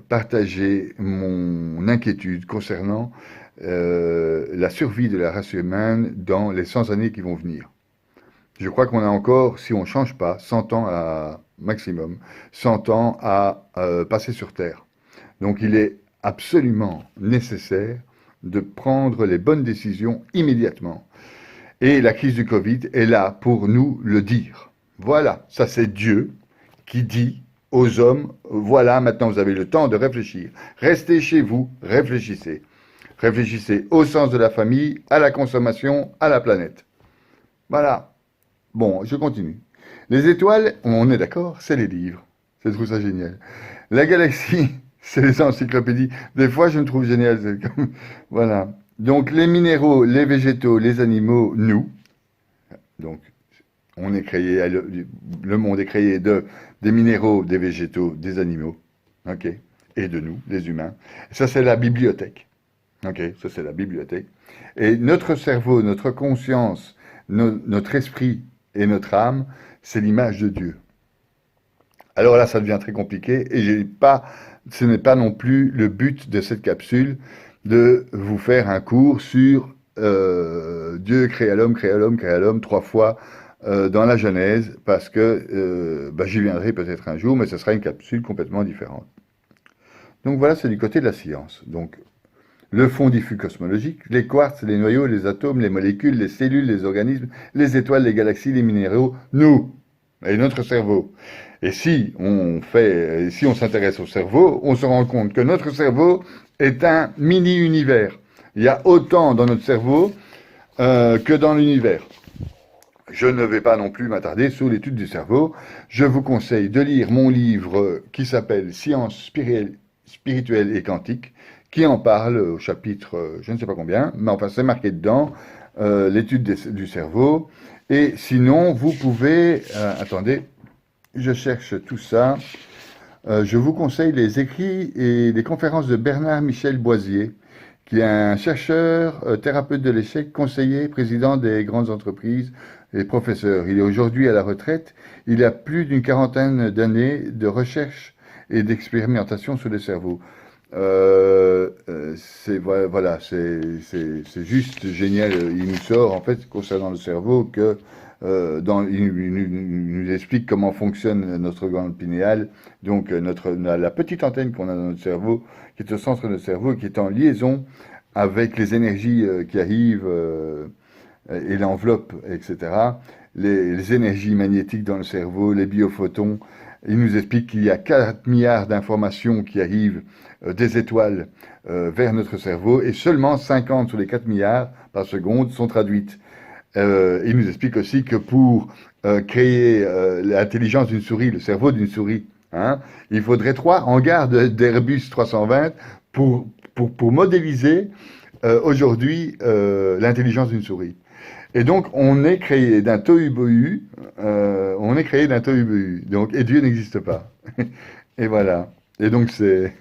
S1: partager mon inquiétude concernant la survie de la race humaine dans les 100 années qui vont venir. Je crois qu'on a encore, si on ne change pas, 100 ans à maximum, 100 ans à passer sur Terre. Donc il est absolument nécessaire de prendre les bonnes décisions immédiatement. Et la crise du Covid est là pour nous le dire. Voilà, ça c'est Dieu qui dit aux hommes, voilà, maintenant vous avez le temps de réfléchir. Restez chez vous, réfléchissez. Réfléchissez au sens de la famille, à la consommation, à la planète. Voilà. Bon, je continue. Les étoiles, on est d'accord, c'est les livres. Je trouve ça génial. La galaxie, c'est les encyclopédies. Des fois, je me trouve génial. Voilà. Donc, les minéraux, les végétaux, les animaux, nous. Donc, on est créé, le monde est créé des minéraux, des végétaux, des animaux, ok, et de nous, les humains. Ça, c'est la bibliothèque, ok, ça c'est la bibliothèque. Et notre cerveau, notre conscience, notre esprit et notre âme, c'est l'image de Dieu. Alors là, ça devient très compliqué, et ce n'est pas non plus le but de cette capsule de vous faire un cours sur Dieu créa l'homme 3 fois. Dans la Genèse, parce que j'y viendrai peut-être un jour, mais ce sera une capsule complètement différente. Donc voilà, c'est du côté de la science. Donc, le fond diffus cosmologique, les quarks, les noyaux, les atomes, les molécules, les cellules, les organismes, les étoiles, les galaxies, les minéraux, nous, et notre cerveau. Et si on s'intéresse au cerveau, on se rend compte que notre cerveau est un mini-univers. Il y a autant dans notre cerveau que dans l'univers. Je ne vais pas non plus m'attarder sur l'étude du cerveau. Je vous conseille de lire mon livre qui s'appelle Sciences spirituelles et quantiques, qui en parle au chapitre, je ne sais pas combien, mais enfin c'est marqué dedans, l'étude du cerveau. Et sinon, vous pouvez, attendez, je cherche tout ça. Je vous conseille les écrits et les conférences de Bernard-Michel Boisier, qui est un chercheur, thérapeute de l'échec, conseiller, président des grandes entreprises et professeur. Il est aujourd'hui à la retraite. Il a plus d'une quarantaine d'années de recherche et d'expérimentation sur le cerveau. Voilà, c'est juste génial. Il nous sort en fait concernant le cerveau que il nous explique comment fonctionne notre glande pinéale, donc la petite antenne qu'on a dans notre cerveau, qui est au centre de notre cerveau, qui est en liaison avec les énergies qui arrivent et l'enveloppe, etc. Les énergies magnétiques dans le cerveau, les biophotons. Il nous explique qu'il y a 4 milliards d'informations qui arrivent des étoiles vers notre cerveau et seulement 50 sur les 4 milliards par seconde sont traduites. Il nous explique aussi que pour créer l'intelligence d'une souris, le cerveau d'une souris, hein, il faudrait 3 hangars d'Airbus 320 pour modéliser aujourd'hui l'intelligence d'une souris. Et donc, on est créé d'un tohu-bohu, donc, et Dieu n'existe pas. Et voilà. Et donc c'est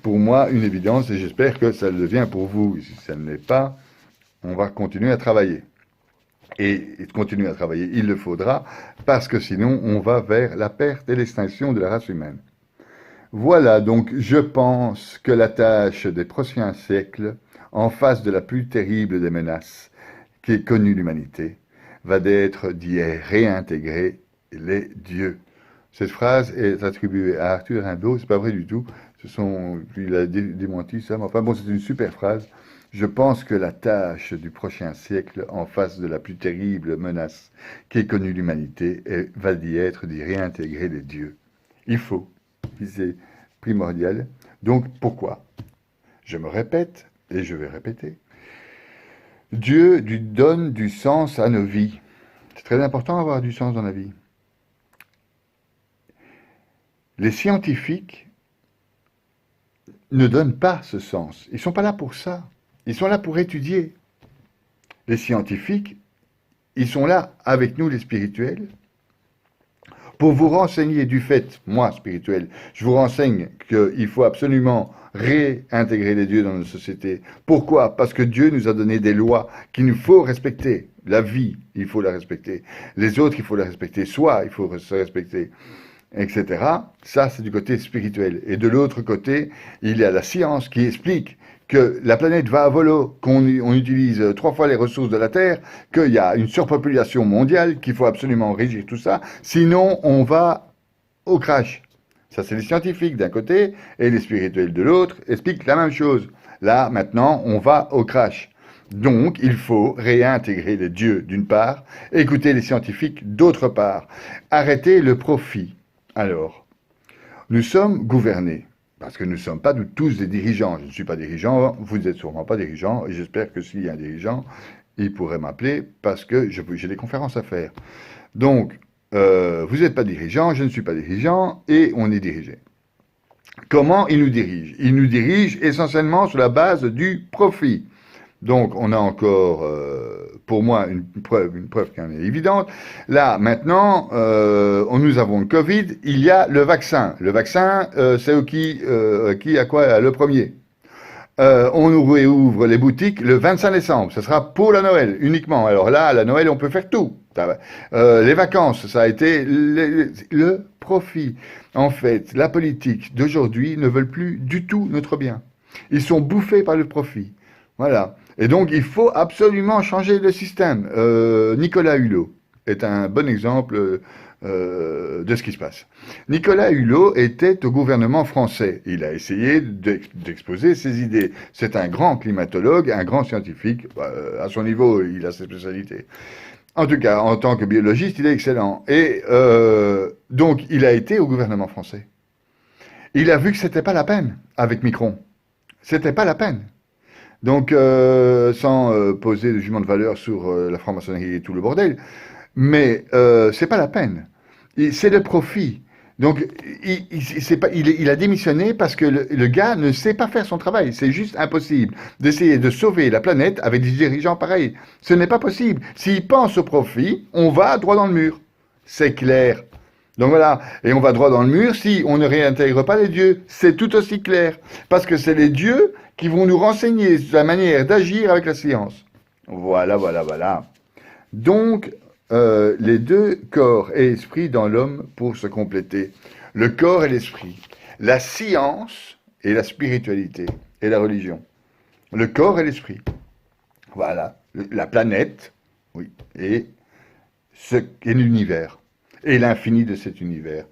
S1: pour moi une évidence, et j'espère que ça le devient pour vous. Si ça ne l'est pas, on va continuer à travailler. Et continuer à travailler, il le faudra, parce que sinon, on va vers la perte et l'extinction de la race humaine. Voilà, donc je pense que la tâche des prochains siècles, en face de la plus terrible des menaces qui est connue l'humanité, va d'être d'y réintégrer les dieux. Cette phrase est attribuée à Arthur Rimbaud, c'est pas vrai du tout, il a démenti ça, mais enfin bon, c'est une super phrase. Je pense que la tâche du prochain siècle, en face de la plus terrible menace qui est connue l'humanité, va d'y être d'y réintégrer les dieux. Il faut. C'est primordial. Donc pourquoi? Je me répète, et je vais répéter. Dieu lui donne du sens à nos vies. C'est très important d'avoir du sens dans la vie. Les scientifiques ne donnent pas ce sens. Ils ne sont pas là pour ça. Ils sont là pour étudier. Les scientifiques, ils sont là avec nous les spirituels, pour vous renseigner du fait, moi spirituel, je vous renseigne qu'il faut absolument réintégrer les dieux dans nos sociétés. Pourquoi? Parce que Dieu nous a donné des lois qu'il nous faut respecter. La vie, il faut la respecter. Les autres, il faut la respecter. Soi, il faut se respecter, etc. Ça, c'est du côté spirituel. Et de l'autre côté, il y a la science qui explique que la planète va à volo, qu'on utilise 3 fois les ressources de la Terre, qu'il y a une surpopulation mondiale, qu'il faut absolument régir tout ça, sinon on va au crash. Ça, c'est les scientifiques d'un côté, et les spirituels de l'autre expliquent la même chose. Là, maintenant, on va au crash. Donc, il faut réintégrer les dieux d'une part, écouter les scientifiques d'autre part, arrêter le profit. Alors, nous sommes gouvernés. Parce que nous ne sommes pas tous des dirigeants. Je ne suis pas dirigeant, vous n'êtes sûrement pas dirigeant, et j'espère que s'il y a un dirigeant, il pourrait m'appeler parce que j'ai des conférences à faire. Donc, vous n'êtes pas dirigeant, je ne suis pas dirigeant, et on est dirigé. Comment il nous dirige? Il nous dirige essentiellement sur la base du profit. Donc, on a encore, pour moi, une preuve qui en est évidente. Là, maintenant, nous avons le Covid, il y a le vaccin. Le vaccin, c'est qui a quoi le premier. On nous réouvre les boutiques le 25 décembre. Ce sera pour la Noël, uniquement. Alors là, à la Noël, on peut faire tout. Les vacances, ça a été le profit. En fait, la politique d'aujourd'hui ne veut plus du tout notre bien. Ils sont bouffés par le profit. Voilà. Et donc, il faut absolument changer le système. Nicolas Hulot est un bon exemple de ce qui se passe. Nicolas Hulot était au gouvernement français. Il a essayé d'exposer ses idées. C'est un grand climatologue, un grand scientifique. À son niveau, il a ses spécialités. En tout cas, en tant que biologiste, il est excellent. Et donc, il a été au gouvernement français. Il a vu que c'était pas la peine avec Micron. C'était pas la peine. Donc, sans poser de jugement de valeur sur la franc-maçonnerie et tout le bordel, mais c'est pas la peine. C'est le profit. Donc, c'est pas, il a démissionné parce que le gars ne sait pas faire son travail. C'est juste impossible d'essayer de sauver la planète avec des dirigeants pareils. Ce n'est pas possible. S'il pense au profit, on va droit dans le mur. C'est clair. Donc voilà, et on va droit dans le mur si on ne réintègre pas les dieux. C'est tout aussi clair. Parce que c'est les dieux qui vont nous renseigner la manière d'agir avec la science. Voilà, voilà, voilà. Donc, les deux corps et esprit dans l'homme pour se compléter. Le corps et l'esprit. La science et la spiritualité et la religion. Le corps et l'esprit. Voilà. La planète, oui, et l'univers. Et l'infini de cet univers.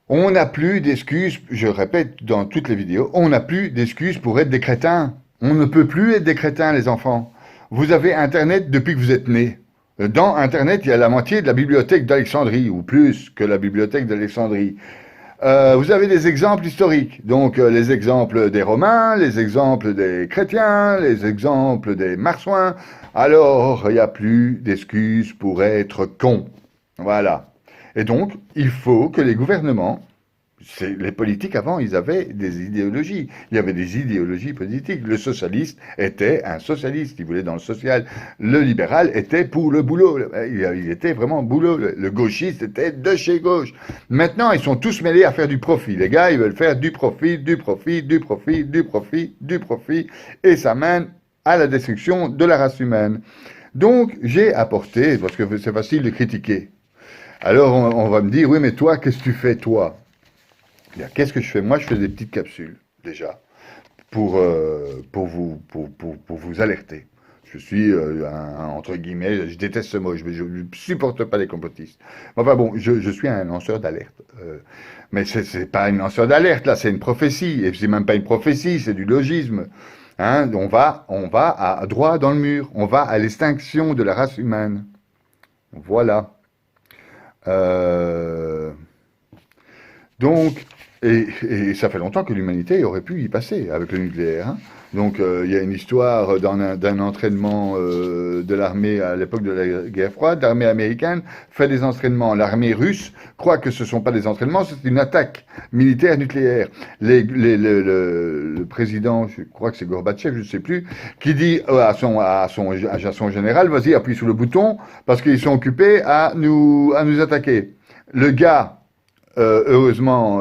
S1: On n'a plus d'excuses, je répète dans toutes les vidéos, on n'a plus d'excuses pour être des crétins. On ne peut plus être des crétins, les enfants. Vous avez Internet depuis que vous êtes nés. Dans Internet, il y a la moitié de la bibliothèque d'Alexandrie, ou plus que la bibliothèque d'Alexandrie. Vous avez des exemples historiques, donc les exemples des Romains, les exemples des chrétiens, les exemples des marsouins. Alors, il n'y a plus d'excuses pour être con. Voilà. Et donc, il faut que les gouvernements, les politiques avant, ils avaient des idéologies. Il y avait des idéologies politiques. Le socialiste était un socialiste, il voulait dans le social. Le libéral était pour le boulot. Il était vraiment boulot. Le gauchiste était de chez gauche. Maintenant, ils sont tous mêlés à faire du profit. Les gars, ils veulent faire du profit, du profit, du profit, du profit, du profit. Et ça mène à la destruction de la race humaine. Donc, j'ai apporté, parce que c'est facile de critiquer. Alors, on va me dire, oui, mais toi, qu'est-ce que tu fais, toi? Qu'est-ce que je fais? Moi, je fais des petites capsules, déjà, pour vous alerter. Je suis, entre guillemets, je déteste ce mot, je ne supporte pas les complotistes. Enfin bon, je suis un lanceur d'alerte. Mais c'est pas un lanceur d'alerte, là, c'est une prophétie. Et c'est même pas une prophétie, c'est du logisme. Hein, on va à droit dans le mur. On va à l'extinction de la race humaine. Voilà. Euh, donc, et ça fait longtemps que l'humanité aurait pu y passer avec le nucléaire. Hein. Donc, il y a une histoire d'un entraînement de l'armée à l'époque de la guerre froide. L'armée américaine fait des entraînements. L'armée russe croit que ce ne sont pas des entraînements, c'est une attaque militaire nucléaire. Le président, je crois que c'est Gorbatchev, je ne sais plus, qui dit à son général, vas-y, appuie sur le bouton, parce qu'ils sont occupés à nous attaquer. Le gars, heureusement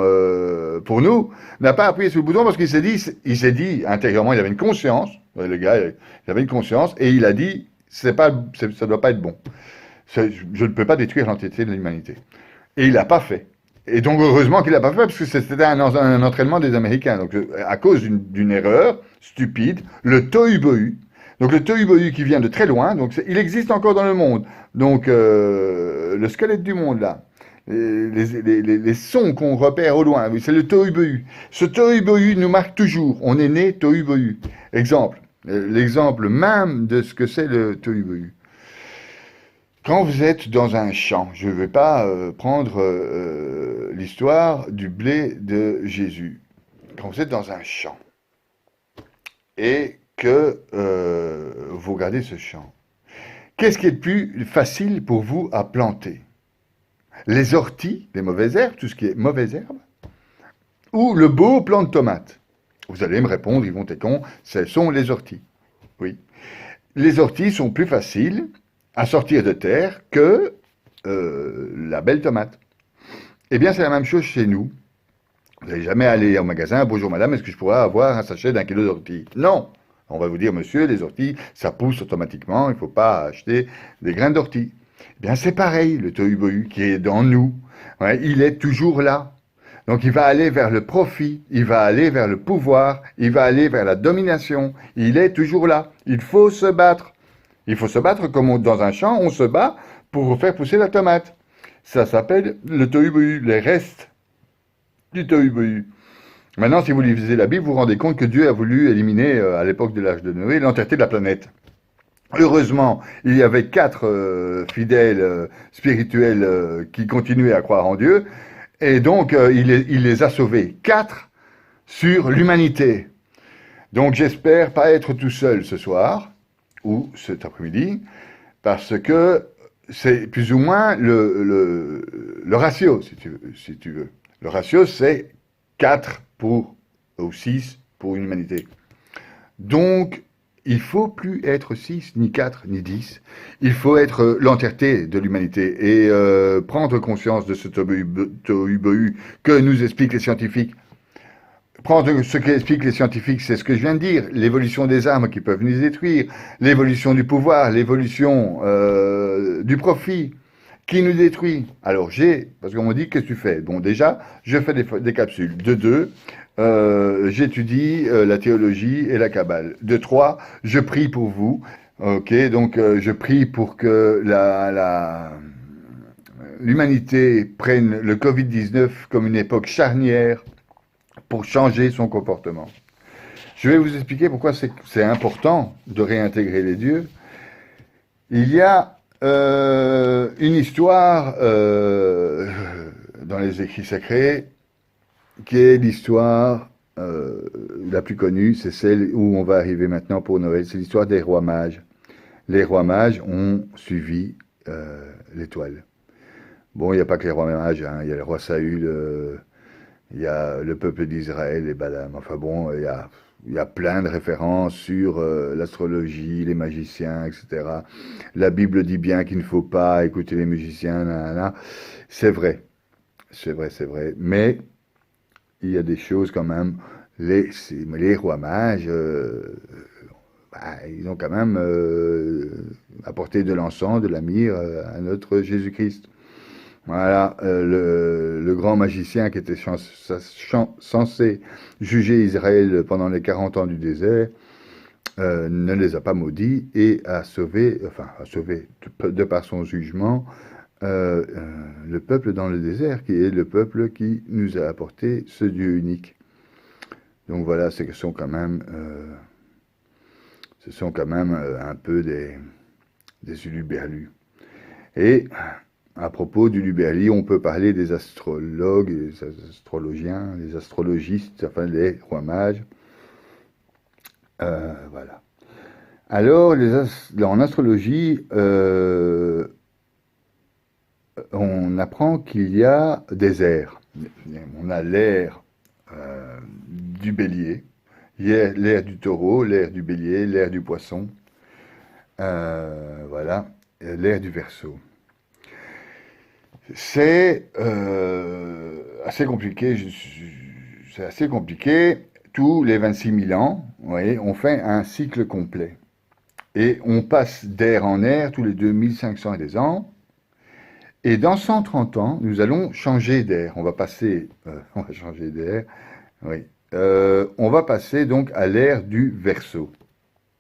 S1: pour nous, n'a pas appuyé sur le bouton parce qu'il s'est dit intérieurement, il avait une conscience, le gars, il avait une conscience, et il a dit, ça doit pas être bon. Je ne peux pas détruire l'entité de l'humanité. Et il l'a pas fait. Et donc, heureusement qu'il l'a pas fait, parce que c'était un entraînement des Américains. Donc, à cause d'une erreur stupide, le tohu-bohu, donc le tohu-bohu qui vient de très loin, donc il existe encore dans le monde. Donc, le squelette du monde, là, les sons qu'on repère au loin, c'est le tohu-bohu. Ce tohu-bohu nous marque toujours. On est né tohu-bohu. Exemple, l'exemple même de ce que c'est le tohu-bohu. Quand vous êtes dans un champ, je ne vais pas prendre l'histoire du blé de Jésus. Quand vous êtes dans un champ et que vous regardez ce champ, qu'est-ce qui est le plus facile pour vous à planter? Les orties, les mauvaises herbes, tout ce qui est mauvaises herbes, ou le beau plant de tomates? Vous allez me répondre, ils vont être cons, ce sont les orties. Oui. Les orties sont plus faciles à sortir de terre que la belle tomate. Eh bien, c'est la même chose chez nous. Vous n'allez jamais aller au magasin, bonjour madame, est-ce que je pourrais avoir un sachet d'1 kilo d'orties? Non. On va vous dire, monsieur, les orties, ça pousse automatiquement, il ne faut pas acheter des grains d'orties. Eh bien, c'est pareil, le tohu-bohu qui est dans nous, ouais, il est toujours là. Donc, il va aller vers le profit, il va aller vers le pouvoir, il va aller vers la domination. Il est toujours là. Il faut se battre. Il faut se battre comme dans un champ, on se bat pour faire pousser la tomate. Ça s'appelle le tohu-bohu, les restes du tohu-bohu. Maintenant, si vous lisez la Bible, vous vous rendez compte que Dieu a voulu éliminer, à l'époque de l'âge de Noé, l'entièreté de la planète. Heureusement, il y avait 4 fidèles spirituels qui continuaient à croire en Dieu, et donc il les a sauvés. 4 sur l'humanité. Donc j'espère pas être tout seul ce soir ou cet après-midi, parce que c'est plus ou moins le ratio, si tu veux. Le ratio, c'est 4 pour, ou 6 pour une humanité. Donc, il faut plus être 6, ni 4, ni 10. Il faut être l'entièreté de l'humanité et prendre conscience de ce tohu-bohu que nous expliquent les scientifiques. Prendre ce qu'expliquent les scientifiques, c'est ce que je viens de dire, l'évolution des armes qui peuvent nous détruire, l'évolution du pouvoir, l'évolution du profit qui nous détruit. Alors parce qu'on me dit, qu'est-ce que tu fais? Bon, déjà, je fais des capsules. De deux, j'étudie la théologie et la Kabbale. De trois, je prie pour vous. Ok, donc je prie pour que l'humanité prenne le Covid-19 comme une époque charnière pour changer son comportement. Je vais vous expliquer pourquoi c'est important de réintégrer les dieux. Il y a une histoire dans les écrits sacrés qui est l'histoire la plus connue, c'est celle où on va arriver maintenant pour Noël, c'est l'histoire des rois mages. Les rois mages ont suivi l'étoile. Bon, il n'y a pas que les rois mages, hein. Il y a le roi Saül, il y a le peuple d'Israël et Balaam. Enfin bon, il y a plein de références sur l'astrologie, les magiciens, etc. La Bible dit bien qu'il ne faut pas écouter les magiciens, nanana. C'est vrai, c'est vrai, c'est vrai. Mais il y a des choses quand même. Les rois mages, ils ont quand même apporté de l'encens, de la myrrhe à notre Jésus-Christ. Voilà, le grand magicien qui était censé juger Israël pendant les 40 ans du désert, ne les a pas maudits et a sauvé de par son jugement, le peuple dans le désert, qui est le peuple qui nous a apporté ce Dieu unique. Donc voilà, ce sont quand même un peu des uluberlus. Et à propos du Luberli, on peut parler des astrologues, des astrologiens, des astrologistes, enfin les rois mages. Voilà. Alors, en astrologie, on apprend qu'il y a des ères. On a l'ère du bélier, l'ère du taureau, l'ère du bélier, l'ère du poisson, voilà, l'ère du verseau. C'est assez compliqué. C'est assez compliqué. Tous les 26 000 ans, vous voyez, on fait un cycle complet. Et on passe d'ère en ère tous les 2500 et des ans. Et dans 130 ans, nous allons changer d'ère. On va changer d'ère. Oui. On va passer donc à l'ère du Verseau.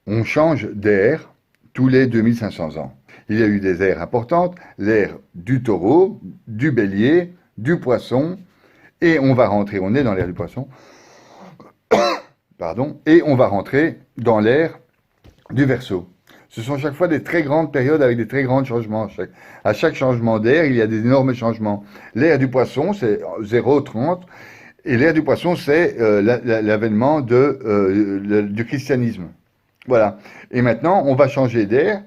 S1: On change d'ère tous les 2500 ans. Il y a eu des ères importantes, l'ère du Taureau, du Bélier, du Poisson, et on est dans l'ère du Poisson, pardon, et on va rentrer dans l'ère du Verseau. Ce sont chaque fois des très grandes périodes avec des très grands changements. À chaque changement d'ère, il y a des énormes changements. L'ère du Poisson, c'est 0,30, et l'ère du Poisson, c'est l'avènement du christianisme. Voilà. Et maintenant, on va changer d'ère.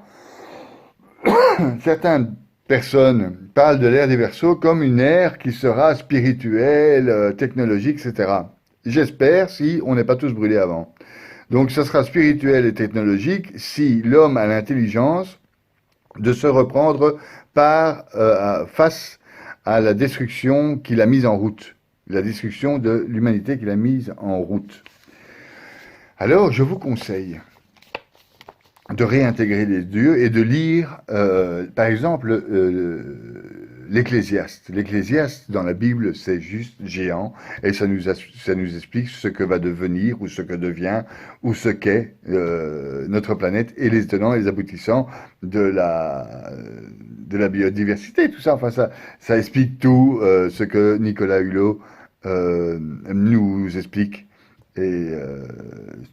S1: Certaines personnes parlent de l'ère des Verseaux comme une ère qui sera spirituelle, technologique, etc. J'espère si on n'est pas tous brûlés avant. Donc ça sera spirituel et technologique si l'homme a l'intelligence de se reprendre face à la destruction qu'il a mise en route, la destruction de l'humanité qu'il a mise en route. Alors je vous conseille de réintégrer les dieux et de lire, par exemple, l'Ecclésiaste. L'Ecclésiaste, dans la Bible, c'est juste géant, et ça nous explique ce que va devenir, ou ce que devient, ou ce qu'est notre planète, et les tenants et les aboutissants de la biodiversité, tout ça. Enfin, ça explique tout ce que Nicolas Hulot nous explique. Et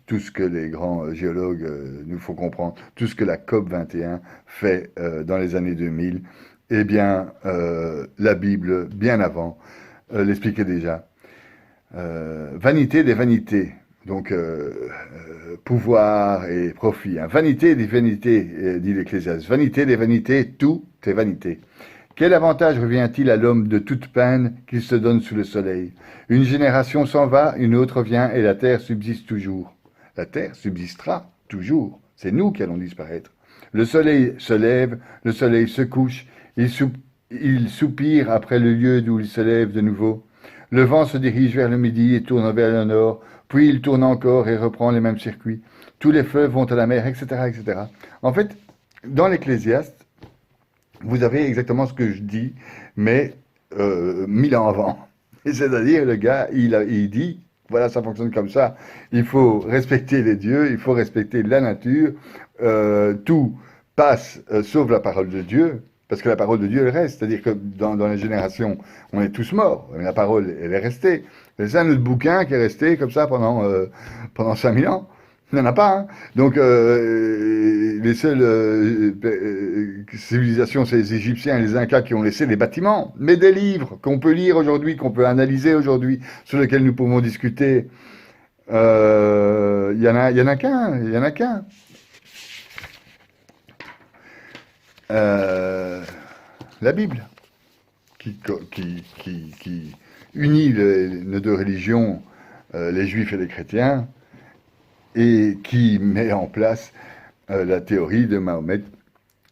S1: tout ce que les grands géologues nous font comprendre, tout ce que la COP21 fait dans les années 2000, eh bien, la Bible, bien avant, l'expliquait déjà. Vanité des vanités, Donc, pouvoir et profit. Hein. Vanité des vanités, dit l'Ecclésiaste. Vanité des vanités, tout est vanité. Quel avantage revient-il à l'homme de toute peine qu'il se donne sous le soleil? Une génération s'en va, une autre vient, et la terre subsiste toujours. La terre subsistera toujours. C'est nous qui allons disparaître. Le soleil se lève, le soleil se couche, il soupire après le lieu d'où il se lève de nouveau. Le vent se dirige vers le midi et tourne vers le nord, puis il tourne encore et reprend les mêmes circuits. Tous les fleuves vont à la mer, etc., etc. En fait, dans l'Ecclésiaste, vous avez exactement ce que je dis, mais 1000 ans avant. C'est-à-dire, le gars, il dit, voilà, ça fonctionne comme ça. Il faut respecter les dieux, il faut respecter la nature. Tout passe, sauf la parole de Dieu, parce que la parole de Dieu, elle reste. C'est-à-dire que dans les générations, on est tous morts, mais la parole, elle est restée. C'est un autre bouquin qui est resté comme ça pendant 5000 ans. Il n'y en a pas. Hein. Donc, les seules civilisations, c'est les Égyptiens et les Incas qui ont laissé des bâtiments, mais des livres qu'on peut lire aujourd'hui, qu'on peut analyser aujourd'hui, sur lesquels nous pouvons discuter. Il y en a qu'un. Il y en a qu'un. La Bible, qui, qui unit nos deux religions, les juifs et les chrétiens, et qui met en place la théorie de Mahomet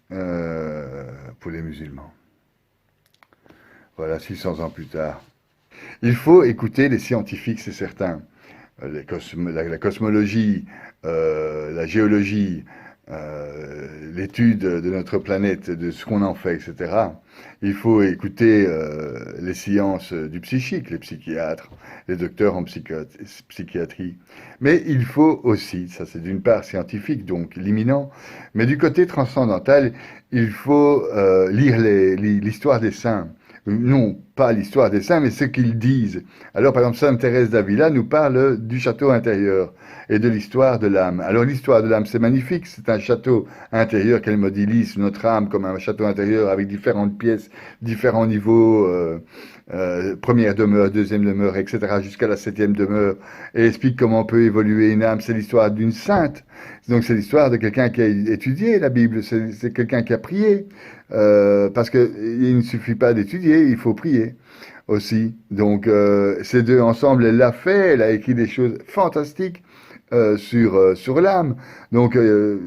S1: pour les musulmans. Voilà, 600 ans plus tard. Il faut écouter les scientifiques, c'est certain. La cosmologie, la géologie, l'étude de notre planète, de ce qu'on en fait, etc. Il faut écouter les sciences du psychique, les psychiatres, les docteurs en psychiatrie. Mais il faut aussi, ça c'est d'une part scientifique, donc l'imminent, mais du côté transcendantal, il faut lire l'histoire des saints. Non, pas l'histoire des saints, mais ce qu'ils disent. Alors, par exemple, Sainte Thérèse d'Avila nous parle du château intérieur et de l'histoire de l'âme. Alors, l'histoire de l'âme, c'est magnifique. C'est un château intérieur qu'elle modélise notre âme comme un château intérieur avec différentes pièces, différents niveaux, première demeure, deuxième demeure, etc., jusqu'à la septième demeure, et explique comment peut évoluer une âme. C'est l'histoire d'une sainte. Donc, c'est l'histoire de quelqu'un qui a étudié la Bible. C'est quelqu'un qui a prié. Parce qu'il ne suffit pas d'étudier, il faut prier aussi. Donc, ces deux ensemble, elle l'a fait, elle a écrit des choses fantastiques sur l'âme. Donc,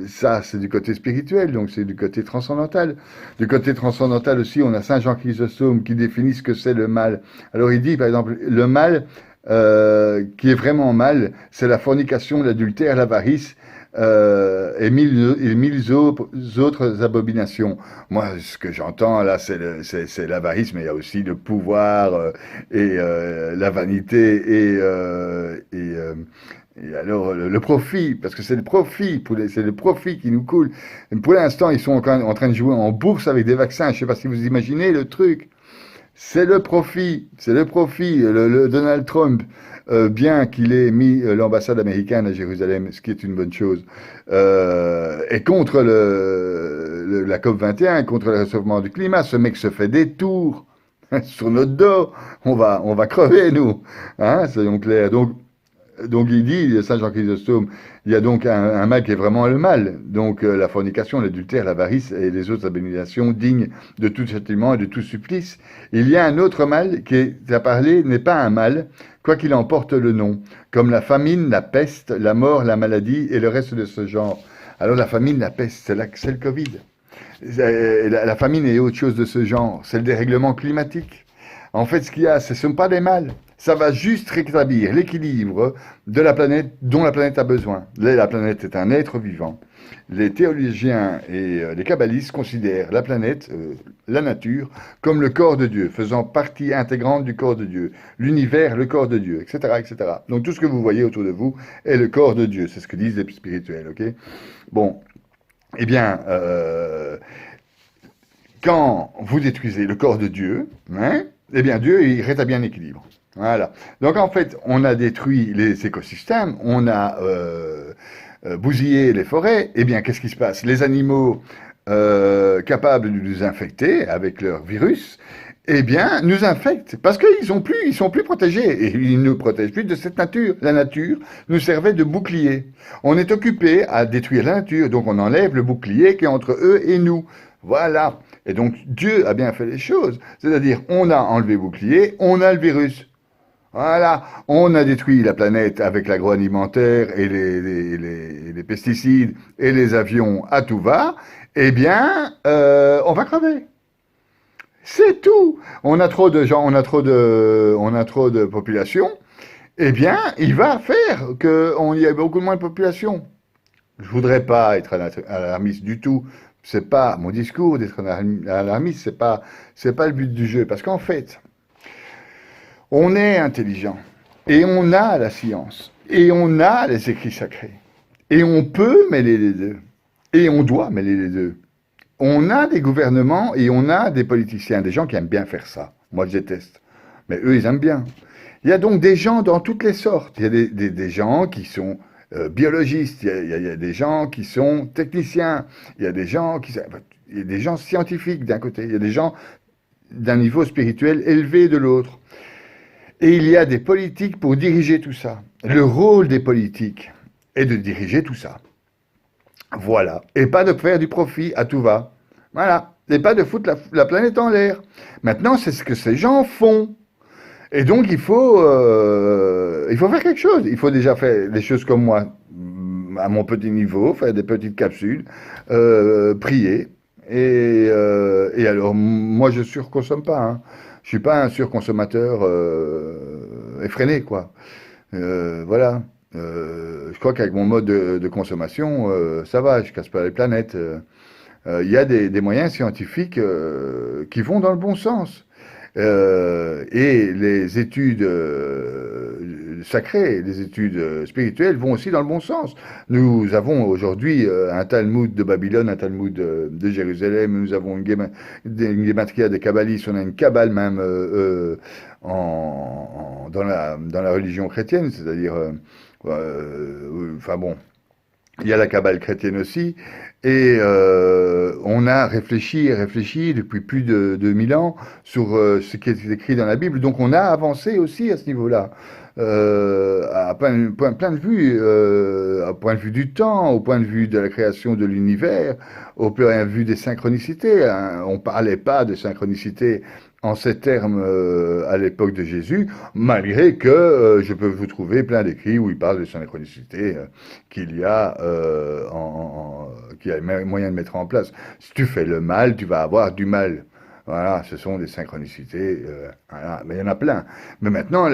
S1: ça, c'est du côté spirituel, donc c'est du côté transcendantal. Du côté transcendantal aussi, on a Saint Jean Chrysostome qui définit ce que c'est le mal. Alors, il dit, par exemple, le mal qui est vraiment mal, c'est la fornication, l'adultère, l'avarice, et mille autres abominations. Moi, ce que j'entends là, c'est l'avarice, mais il y a aussi le pouvoir et la vanité et alors le profit, parce que c'est le profit, c'est le profit qui nous coule. Et pour l'instant, ils sont en train de jouer en bourse avec des vaccins. Je ne sais pas si vous imaginez le truc. C'est le profit, c'est le profit. Le Donald Trump, bien qu'il ait mis l'ambassade américaine à Jérusalem, ce qui est une bonne chose, est contre la COP 21, contre le réchauffement du climat. Ce mec se fait des tours sur notre dos. On va crever, nous. Hein, soyons clairs. Donc il dit, Saint Jean Chrysostome, il y a donc un mal qui est vraiment le mal. Donc la fornication, l'adultère, l'avarice et les autres abominations dignes de tout châtiment et de tout supplice. Il y a un autre mal qui est à parler, n'est pas un mal, quoi qu'il en porte le nom, comme la famine, la peste, la mort, la maladie et le reste de ce genre. Alors la famine, la peste, c'est le Covid. La famine est autre chose de ce genre, c'est le dérèglement climatique. En fait, ce qu'il y a, ce ne sont pas des mâles. Ça va juste rétablir l'équilibre de la planète dont la planète a besoin. La planète est un être vivant. Les théologiens et les kabbalistes considèrent la planète, la nature, comme le corps de Dieu, faisant partie intégrante du corps de Dieu. L'univers, le corps de Dieu, etc., etc. Donc tout ce que vous voyez autour de vous est le corps de Dieu. C'est ce que disent les spirituels, ok? Bon, eh bien, quand vous détruisez le corps de Dieu, hein, eh bien Dieu, il rétablit un équilibre. Voilà. Donc en fait, on a détruit les écosystèmes, on a bousillé les forêts. Eh bien, qu'est-ce qui se passe? Les animaux capables de nous infecter avec leur virus, eh bien, nous infectent, parce ils sont plus protégés, et ils ne nous protègent plus de cette nature. La nature nous servait de bouclier. On est occupé à détruire la nature, donc on enlève le bouclier qui est entre eux et nous. Voilà. Et donc, Dieu a bien fait les choses. C'est-à-dire, on a enlevé le bouclier, on a le virus. Voilà, on a détruit la planète avec l'agroalimentaire et les pesticides et les avions à tout va. Eh bien, on va crever. C'est tout. On a trop de gens, on a trop de population. Eh bien, il va faire qu'on y ait beaucoup moins de population. Je voudrais pas être alarmiste du tout. C'est pas mon discours d'être alarmiste. C'est pas le but du jeu. Parce qu'en fait, on est intelligent et on a la science et on a les écrits sacrés et on peut mêler les deux et on doit mêler les deux. On a des gouvernements et on a des politiciens, des gens qui aiment bien faire ça. Moi, je déteste. Mais eux, ils aiment bien. Il y a donc des gens dans toutes les sortes. Il y a des gens qui sont biologistes, il y a des gens qui sont techniciens, il y a des gens il y a des gens scientifiques d'un côté, il y a des gens d'un niveau spirituel élevé de l'autre. Et il y a des politiques pour diriger tout ça. Le rôle des politiques est de diriger tout ça. Voilà. Et pas de faire du profit à tout va. Voilà. Et pas de foutre la planète en l'air. Maintenant, c'est ce que ces gens font. Et donc, il faut faire quelque chose. Il faut déjà faire des choses comme moi, à mon petit niveau, faire des petites capsules, prier. Et alors, moi, je surconsomme pas. Hein. Je suis pas un surconsommateur effréné, quoi. Voilà. Je crois qu'avec mon mode de consommation, ça va, je casse pas les planètes. Il y a des moyens scientifiques qui vont dans le bon sens. Et les études sacrées, les études spirituelles vont aussi dans le bon sens. Nous avons aujourd'hui un Talmud de Babylone, un Talmud de Jérusalem, nous avons une gématria des kabbalistes, on a une kabbale même dans la religion chrétienne, c'est-à-dire, enfin bon, il y a la kabbale chrétienne aussi, et on a réfléchi et réfléchi depuis plus de 2000 ans sur ce qui est écrit dans la Bible. Donc on a avancé aussi à ce niveau-là. À plein de vue, au point de vue du temps, au point de vue de la création de l'univers, au point de vue des synchronicités. Hein. On parlait pas de synchronicité en ces termes à l'époque de Jésus, malgré que je peux vous trouver plein d'écrits où il parle de synchronicité qu'il y a qu'il y a moyen de mettre en place. Si tu fais le mal, tu vas avoir du mal. Voilà, ce sont des synchronicités. Voilà. Mais il y en a plein. Mais maintenant,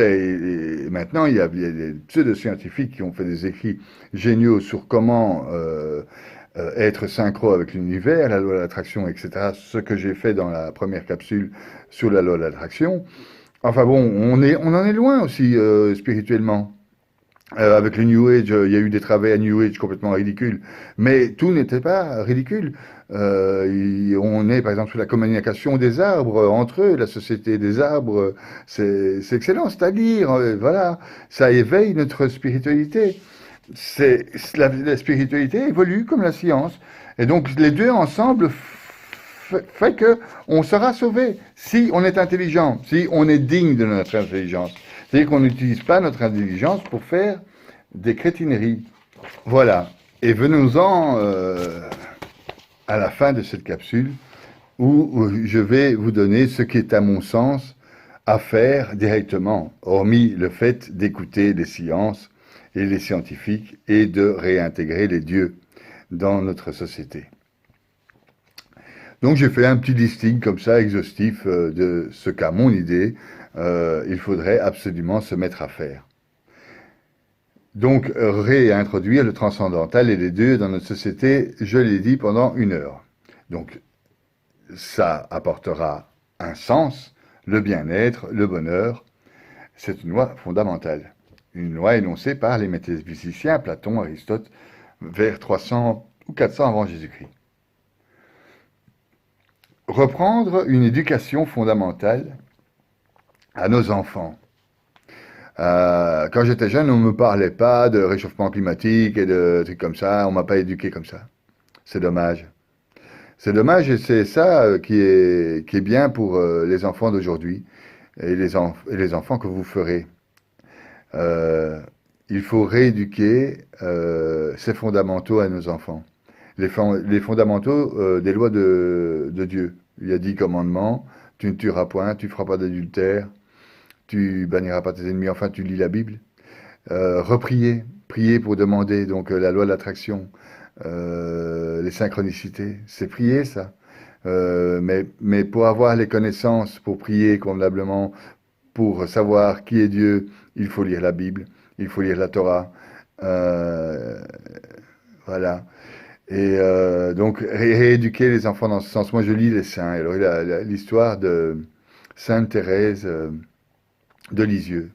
S1: maintenant il y a des pseudo-scientifiques qui ont fait des écrits géniaux sur comment être synchro avec l'univers, la loi de l'attraction, etc. Ce que j'ai fait dans la première capsule sur la loi de l'attraction. Enfin bon, on en est loin aussi spirituellement. Avec le New Age, il y a eu des travaux à New Age complètement ridicules, mais tout n'était pas ridicule. On est par exemple sur la communication des arbres entre eux, la société des arbres, c'est excellent, c'est-à-dire, voilà, ça éveille notre spiritualité. La spiritualité évolue comme la science, et donc les deux ensemble fait que on sera sauvé si on est intelligent, si on est digne de notre intelligence. C'est-à-dire qu'on n'utilise pas notre intelligence pour faire des crétineries. Voilà. Et venons-en à la fin de cette capsule où je vais vous donner ce qui est à mon sens à faire directement, hormis le fait d'écouter les sciences et les scientifiques et de réintégrer les dieux dans notre société. Donc j'ai fait un petit listing comme ça, exhaustif, de ce qu'à mon idée, il faudrait absolument se mettre à faire. Donc réintroduire le transcendantal et les dieux dans notre société, je l'ai dit, pendant 1 heure. Donc ça apportera un sens, le bien-être, le bonheur. C'est une loi fondamentale. Une loi énoncée par les métaphysiciens, Platon, Aristote, vers 300 ou 400 avant Jésus-Christ. Reprendre une éducation fondamentale à nos enfants. Quand j'étais jeune, on ne me parlait pas de réchauffement climatique et de trucs comme ça. On ne m'a pas éduqué comme ça. C'est dommage. C'est dommage et c'est ça qui est bien pour les enfants d'aujourd'hui et les enfants que vous ferez. Euh, il faut rééduquer ces fondamentaux à nos enfants. Les fondamentaux des lois de Dieu. Il y a 10 commandements, tu ne tueras point, tu ne feras pas d'adultère, tu banniras pas tes ennemis, enfin tu lis la Bible. Reprier, prier pour demander, donc la loi de l'attraction, les synchronicités, c'est prier ça. Mais pour avoir les connaissances, pour prier convenablement, pour savoir qui est Dieu, il faut lire la Bible, il faut lire la Torah. Euh, voilà. Et donc rééduquer les enfants dans ce sens. Moi, je lis les saints. Alors, l'histoire de Sainte Thérèse de Lisieux.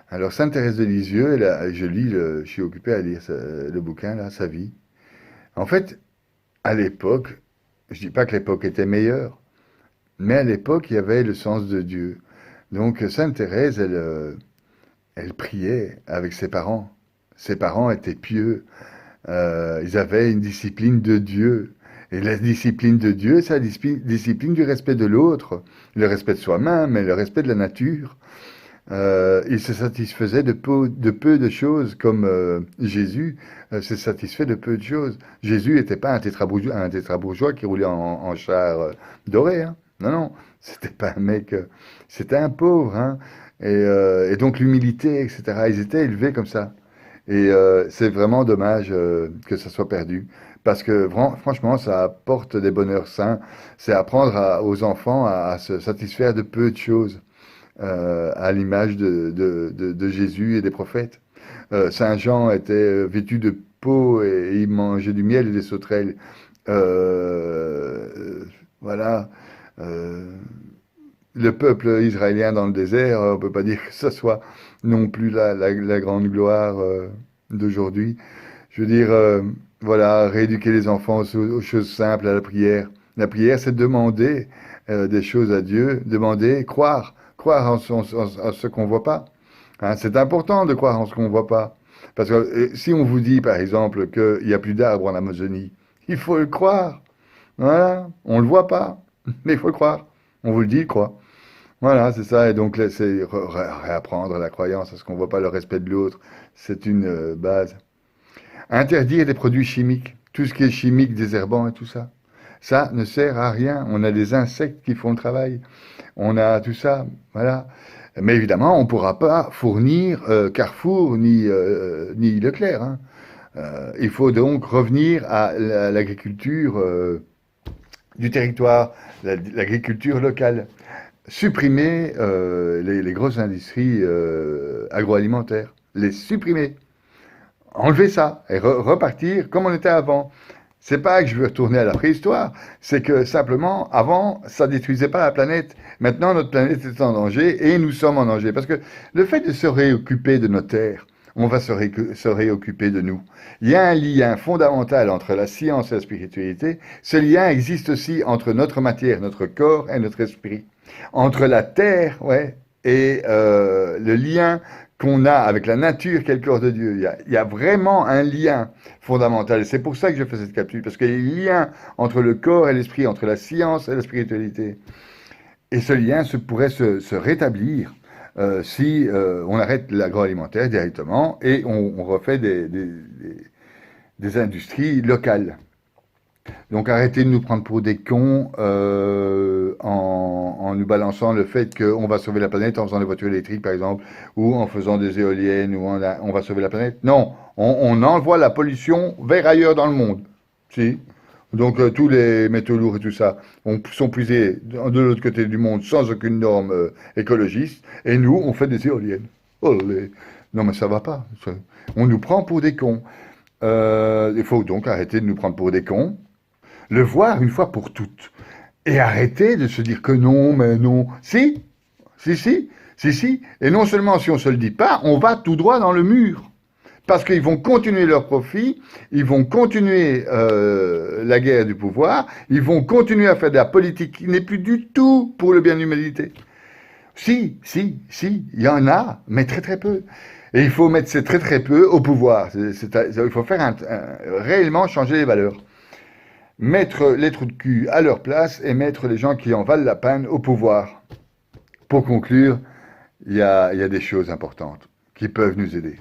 S1: Alors, Sainte Thérèse de Lisieux, je suis occupé à lire le bouquin, là, sa vie. En fait, à l'époque, je dis pas que l'époque était meilleure, mais à l'époque, il y avait le sens de Dieu. Donc, Sainte Thérèse, elle priait avec ses parents. Ses parents étaient pieux. Ils avaient une discipline de Dieu. Et la discipline de Dieu, c'est la discipline du respect de l'autre, le respect de soi-même et le respect de la nature. Il se satisfaisait de peu de choses, comme Jésus se satisfait de peu de choses. Jésus n'était pas un tétrabourgeois qui roulait en char doré. Hein. Non, non, c'était pas un mec, c'était un pauvre. Hein. Et donc l'humilité, etc. Ils étaient élevés comme ça. Et c'est vraiment dommage que ça soit perdu. Parce que franchement, ça apporte des bonheurs sains. C'est apprendre aux enfants à se satisfaire de peu de choses à l'image de Jésus et des prophètes. Saint Jean était vêtu de peau et il mangeait du miel et des sauterelles. Voilà. Euh, le peuple israélien dans le désert, on ne peut pas dire que ce soit non plus la grande gloire d'aujourd'hui. Je veux dire, voilà, rééduquer les enfants aux choses simples, à la prière. La prière, c'est demander des choses à Dieu, demander, croire en ce qu'on ne voit pas. Hein, c'est important de croire en ce qu'on ne voit pas. Parce que si on vous dit, par exemple, qu'il n'y a plus d'arbres en Amazonie, il faut le croire. Voilà, on ne le voit pas, mais il faut le croire. On vous le dit, il croit. Voilà, c'est ça. Et donc, là, c'est réapprendre la croyance à ce qu'on ne voit pas, le respect de l'autre. C'est une base. Interdire des produits chimiques, tout ce qui est chimique, désherbant et tout ça. Ça ne sert à rien. On a des insectes qui font le travail. On a tout ça, voilà. Mais évidemment, on ne pourra pas fournir Carrefour ni Leclerc. Hein. Il faut donc revenir à l'agriculture du territoire, l'agriculture locale. Supprimer les grosses industries agroalimentaires. Les supprimer. Enlever ça et repartir comme on était avant. C'est pas que je veux retourner à la préhistoire, c'est que simplement, avant, ça détruisait pas la planète. Maintenant, notre planète est en danger et nous sommes en danger. Parce que le fait de se réoccuper de nos terres, on va se réoccuper de nous. Il y a un lien fondamental entre la science et la spiritualité. Ce lien existe aussi entre notre matière, notre corps et notre esprit. Entre la terre, ouais, et le lien qu'on a avec la nature qu'est le corps de Dieu. Il y a vraiment un lien fondamental. Et c'est pour ça que je fais cette capsule, parce qu'il y a un lien entre le corps et l'esprit, entre la science et la spiritualité. Et ce lien pourrait se rétablir si on arrête l'agroalimentaire directement et on refait des industries locales. Donc arrêtez de nous prendre pour des cons en nous balançant le fait qu'on va sauver la planète en faisant des voitures électriques par exemple, ou en faisant des éoliennes, ou on va sauver la planète. Non, on envoie la pollution vers ailleurs dans le monde. Si. Donc tous les métaux lourds et tout ça sont puisés de l'autre côté du monde sans aucune norme écologiste, et nous on fait des éoliennes. Oh, non mais ça va pas. On nous prend pour des cons. Il faut donc arrêter de nous prendre pour des cons. Le voir une fois pour toutes. Et arrêter de se dire que non, mais non. Si, si, si, si, si. Et non seulement si on ne se le dit pas, on va tout droit dans le mur. Parce qu'ils vont continuer leur profit, ils vont continuer la guerre du pouvoir, ils vont continuer à faire de la politique qui n'est plus du tout pour le bien de l'humanité. Si, si, si, il y en a, mais très très peu. Et il faut mettre ces très très peu au pouvoir. Il faut faire réellement changer les valeurs. mettre les trous de cul à leur place et mettre les gens qui en valent la peine au pouvoir. Pour conclure, il y a des choses importantes qui peuvent nous aider.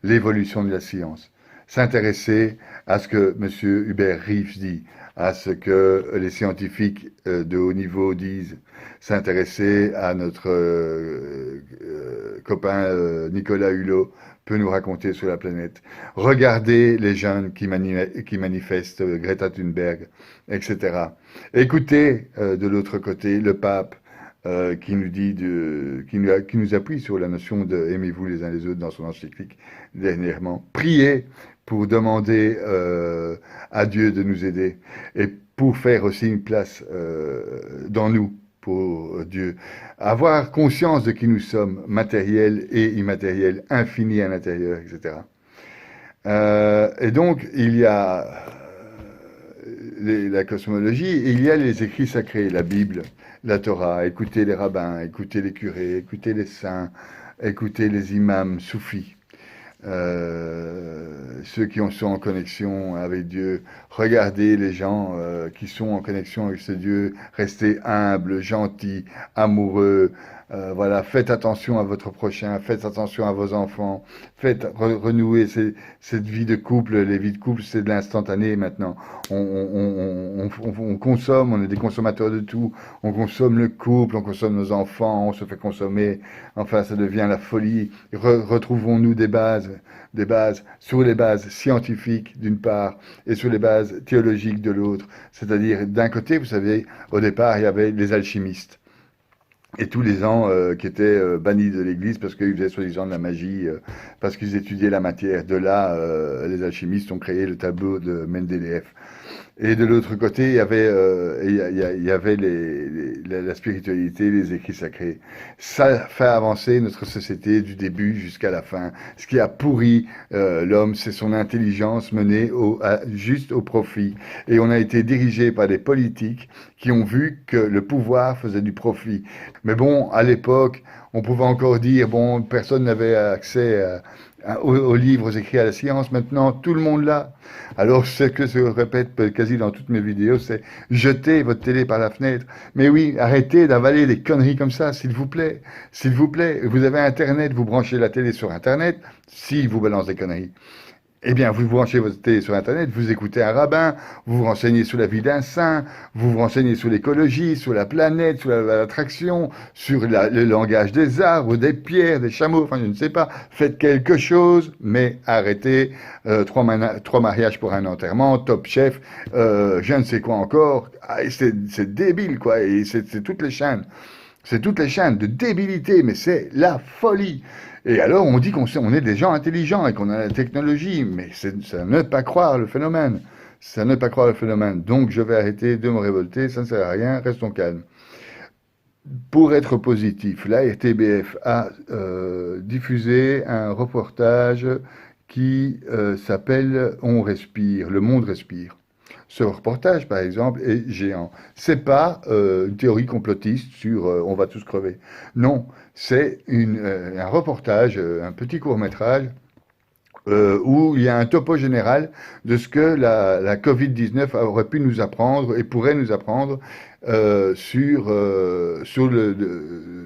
S1: L'évolution de la science. S'intéresser à ce que M. Hubert Reeves dit, à ce que les scientifiques de haut niveau disent. S'intéresser à notre copain Nicolas Hulot peut nous raconter sur la planète. Regarder les jeunes qui manifestent, Greta Thunberg, etc. Écoutez de l'autre côté le pape qui nous dit qui nous appuie sur la notion de aimez-vous les uns les autres dans son encyclique dernièrement. Priez pour demander à Dieu de nous aider et pour faire aussi une place dans nous pour Dieu. Avoir conscience de qui nous sommes, matériel et immatériel, infini à l'intérieur, etc. Et donc, il y a la cosmologie, il y a les écrits sacrés, la Bible, la Torah, écouter les rabbins, écouter les curés, écouter les saints, écouter les imams soufis, ceux qui sont en connexion avec Dieu, regarder les gens qui sont en connexion avec ce Dieu, rester humble, gentil, amoureux, voilà, faites attention à votre prochain, faites attention à vos enfants, faites renouer cette vie de couple. Les vies de couple, c'est de l'instantané maintenant. On consomme, on est des consommateurs de tout. On consomme le couple, on consomme nos enfants, on se fait consommer. Enfin, ça devient la folie. Retrouvons-nous sur les bases scientifiques d'une part et sur les bases théologiques de l'autre. C'est-à-dire, d'un côté, vous savez, au départ, il y avait les alchimistes. Et tous les gens qui étaient bannis de l'église parce qu'ils faisaient soi-disant de la magie, parce qu'ils étudiaient la matière. De là, les alchimistes ont créé le tableau de Mendeleïev. Et de l'autre côté, il y avait la spiritualité, les écrits sacrés. Ça fait avancer notre société du début jusqu'à la fin. Ce qui a pourri l'homme, c'est son intelligence menée juste au profit. Et on a été dirigé par des politiques qui ont vu que le pouvoir faisait du profit. Mais bon, à l'époque, on pouvait encore dire, bon, personne n'avait accès aux livres écrits à la science. Maintenant, tout le monde l'a. Alors, ce que je répète quasi dans toutes mes vidéos, c'est jetez votre télé par la fenêtre. Mais oui, arrêtez d'avaler des conneries comme ça, s'il vous plaît. S'il vous plaît. Vous avez Internet, vous branchez la télé sur Internet, s'il vous balance des conneries. Eh bien, vous branchez votre télé sur Internet, vous écoutez un rabbin, vous vous renseignez sur la vie d'un saint, vous vous renseignez sur l'écologie, sur la planète, sur l'attraction, sur le langage des arbres, des pierres, des chameaux, enfin je ne sais pas. Faites quelque chose, mais arrêtez. Trois mariages pour un enterrement, Top Chef, je ne sais quoi encore. Ah, c'est débile, quoi. Et c'est toutes les chaînes. C'est toutes les chaînes de débilité, mais c'est la folie. Et alors, on dit on est des gens intelligents et qu'on a la technologie, mais c'est à ne pas croire le phénomène. C'est à ne pas croire le phénomène. Donc, je vais arrêter de me révolter, ça ne sert à rien, restons calmes. Pour être positif, la RTBF a diffusé un reportage qui s'appelle On respire, le monde respire. Ce reportage, par exemple, est géant. C'est pas une théorie complotiste sur on va tous crever. Non, c'est un reportage, un petit court-métrage où il y a un topo général de ce que la Covid-19 aurait pu nous apprendre et pourrait nous apprendre sur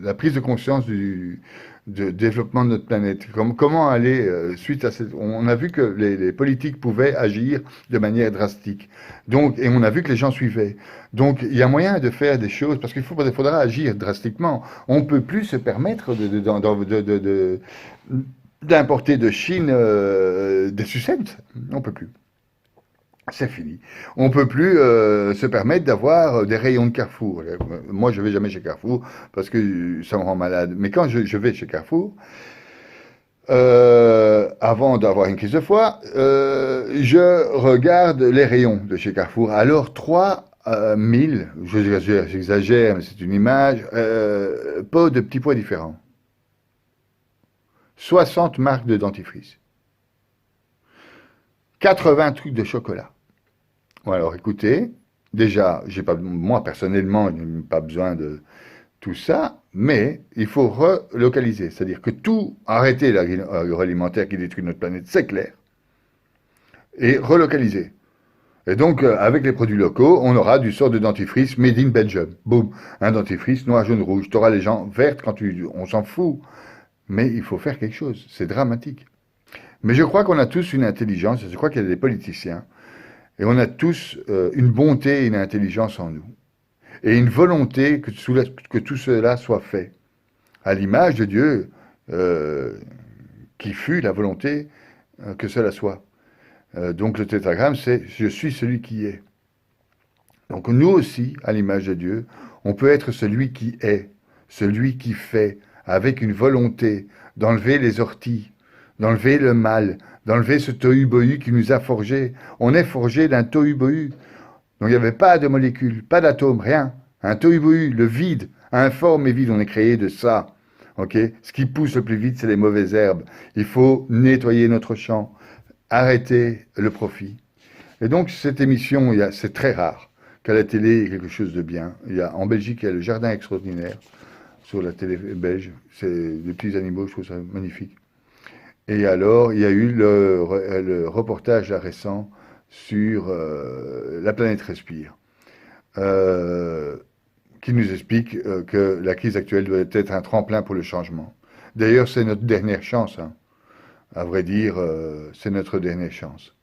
S1: la prise de conscience du développement de notre planète. Comment aller suite à cette... On a vu que les politiques pouvaient agir de manière drastique. Donc, et on a vu que les gens suivaient. Donc, il y a moyen de faire des choses, parce qu'il faudra agir drastiquement. On ne peut plus se permettre d'importer de Chine des sucettes. On ne peut plus. C'est fini. On peut plus se permettre d'avoir des rayons de Carrefour. Moi, je vais jamais chez Carrefour parce que ça me rend malade. Mais quand je vais chez Carrefour, avant d'avoir une crise de foie, je regarde les rayons de chez Carrefour. Alors, 3000, j'exagère, mais c'est une image, pots de petits pois différents. 60 marques de dentifrice. 80 trucs de chocolat. Bon, alors écoutez, déjà, moi personnellement, je n'ai pas besoin de tout ça, mais il faut relocaliser. C'est-à-dire que arrêter l'agroalimentaire qui détruit notre planète, c'est clair, et relocaliser. Et donc, avec les produits locaux, on aura du sort de dentifrice made in Belgium. Boum, un dentifrice noir, jaune, rouge. Tu auras les gens vertes quand on s'en fout. Mais il faut faire quelque chose. C'est dramatique. Mais je crois qu'on a tous une intelligence. Je crois qu'il y a des politiciens. Et on a tous une bonté et une intelligence en nous. Et une volonté que tout cela soit fait. À l'image de Dieu, qui fut la volonté que cela soit. Donc le tétragramme, c'est « Je suis celui qui est ». Donc nous aussi, à l'image de Dieu, on peut être celui qui est, celui qui fait, avec une volonté d'enlever les orties, d'enlever le mal, d'enlever ce tohu-bohu qui nous a forgés. On est forgé d'un tohu-bohu. Donc il n'y avait pas de molécules, pas d'atomes, rien. Un tohu-bohu, le vide, informe et vide, on est créé de ça. Okay. Ce qui pousse le plus vite, c'est les mauvaises herbes. Il faut nettoyer notre champ, arrêter le profit. Et donc cette émission, c'est très rare qu'à la télé, il y ait quelque chose de bien. En Belgique, il y a le Jardin extraordinaire sur la télé belge. C'est des petits animaux, je trouve ça magnifique. Et alors, il y a eu le reportage récent sur La planète respire, qui nous explique que la crise actuelle doit être un tremplin pour le changement. D'ailleurs, c'est notre dernière chance. Hein. À vrai dire, c'est notre dernière chance.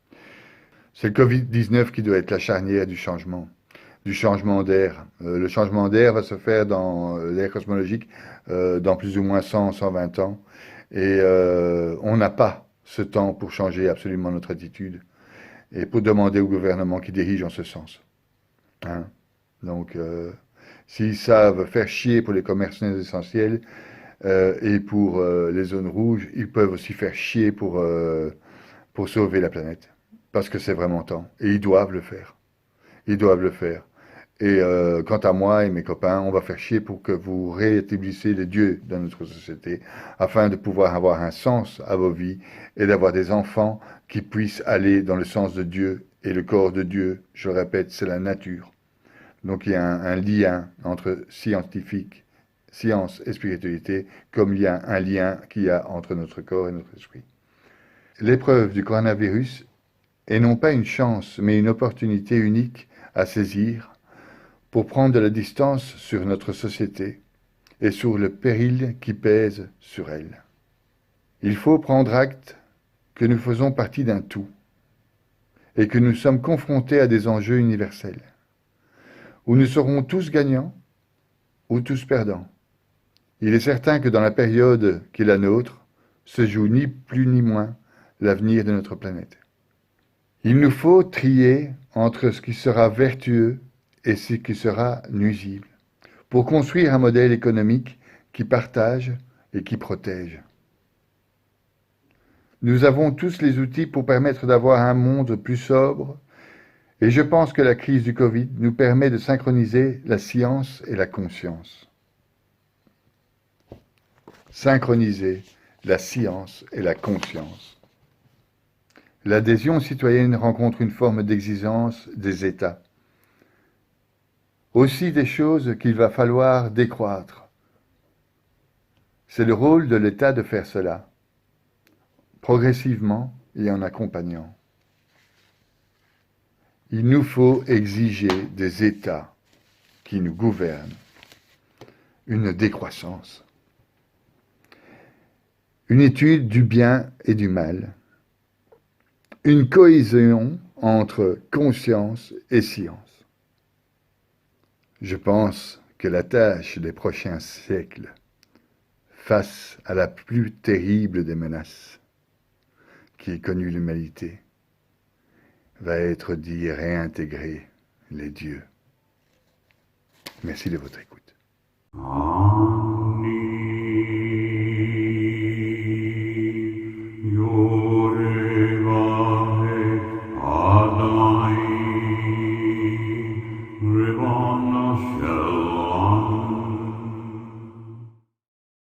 S1: C'est le Covid-19 qui doit être la charnière du changement d'air. Le changement d'air va se faire dans l'air cosmologique dans plus ou moins 100, 120 ans. Et on n'a pas ce temps pour changer absolument notre attitude et pour demander au gouvernement qui dirige en ce sens. Hein? Donc, s'ils savent faire chier pour les commerces non essentiels et pour les zones rouges, ils peuvent aussi faire chier pour sauver la planète. Parce que c'est vraiment temps. Et ils doivent le faire. Ils doivent le faire. Et quant à moi et mes copains, on va faire chier pour que vous réétablissiez les dieux dans notre société, afin de pouvoir avoir un sens à vos vies et d'avoir des enfants qui puissent aller dans le sens de Dieu. Et le corps de Dieu, je le répète, c'est la nature. Donc il y a un lien entre science et spiritualité, comme il y a un lien qu'il y a entre notre corps et notre esprit. L'épreuve du coronavirus est non pas une chance, mais une opportunité unique à saisir pour prendre de la distance sur notre société et sur le péril qui pèse sur elle. Il faut prendre acte que nous faisons partie d'un tout et que nous sommes confrontés à des enjeux universels, où nous serons tous gagnants ou tous perdants. Il est certain que dans la période qui est la nôtre, se joue ni plus ni moins l'avenir de notre planète. Il nous faut trier entre ce qui sera vertueux et ce qui sera nuisible, pour construire un modèle économique qui partage et qui protège. Nous avons tous les outils pour permettre d'avoir un monde plus sobre, et je pense que la crise du Covid nous permet de synchroniser la science et la conscience. Synchroniser la science et la conscience. L'adhésion citoyenne rencontre une forme d'exigence des États. Aussi des choses qu'il va falloir décroître. C'est le rôle de l'État de faire cela, progressivement et en accompagnant. Il nous faut exiger des États qui nous gouvernent une décroissance, une étude du bien et du mal, une cohésion entre conscience et science. Je pense que la tâche des prochains siècles, face à la plus terrible des menaces qui ait connu l'humanité, va être d'y réintégrer les dieux. Merci de votre écoute.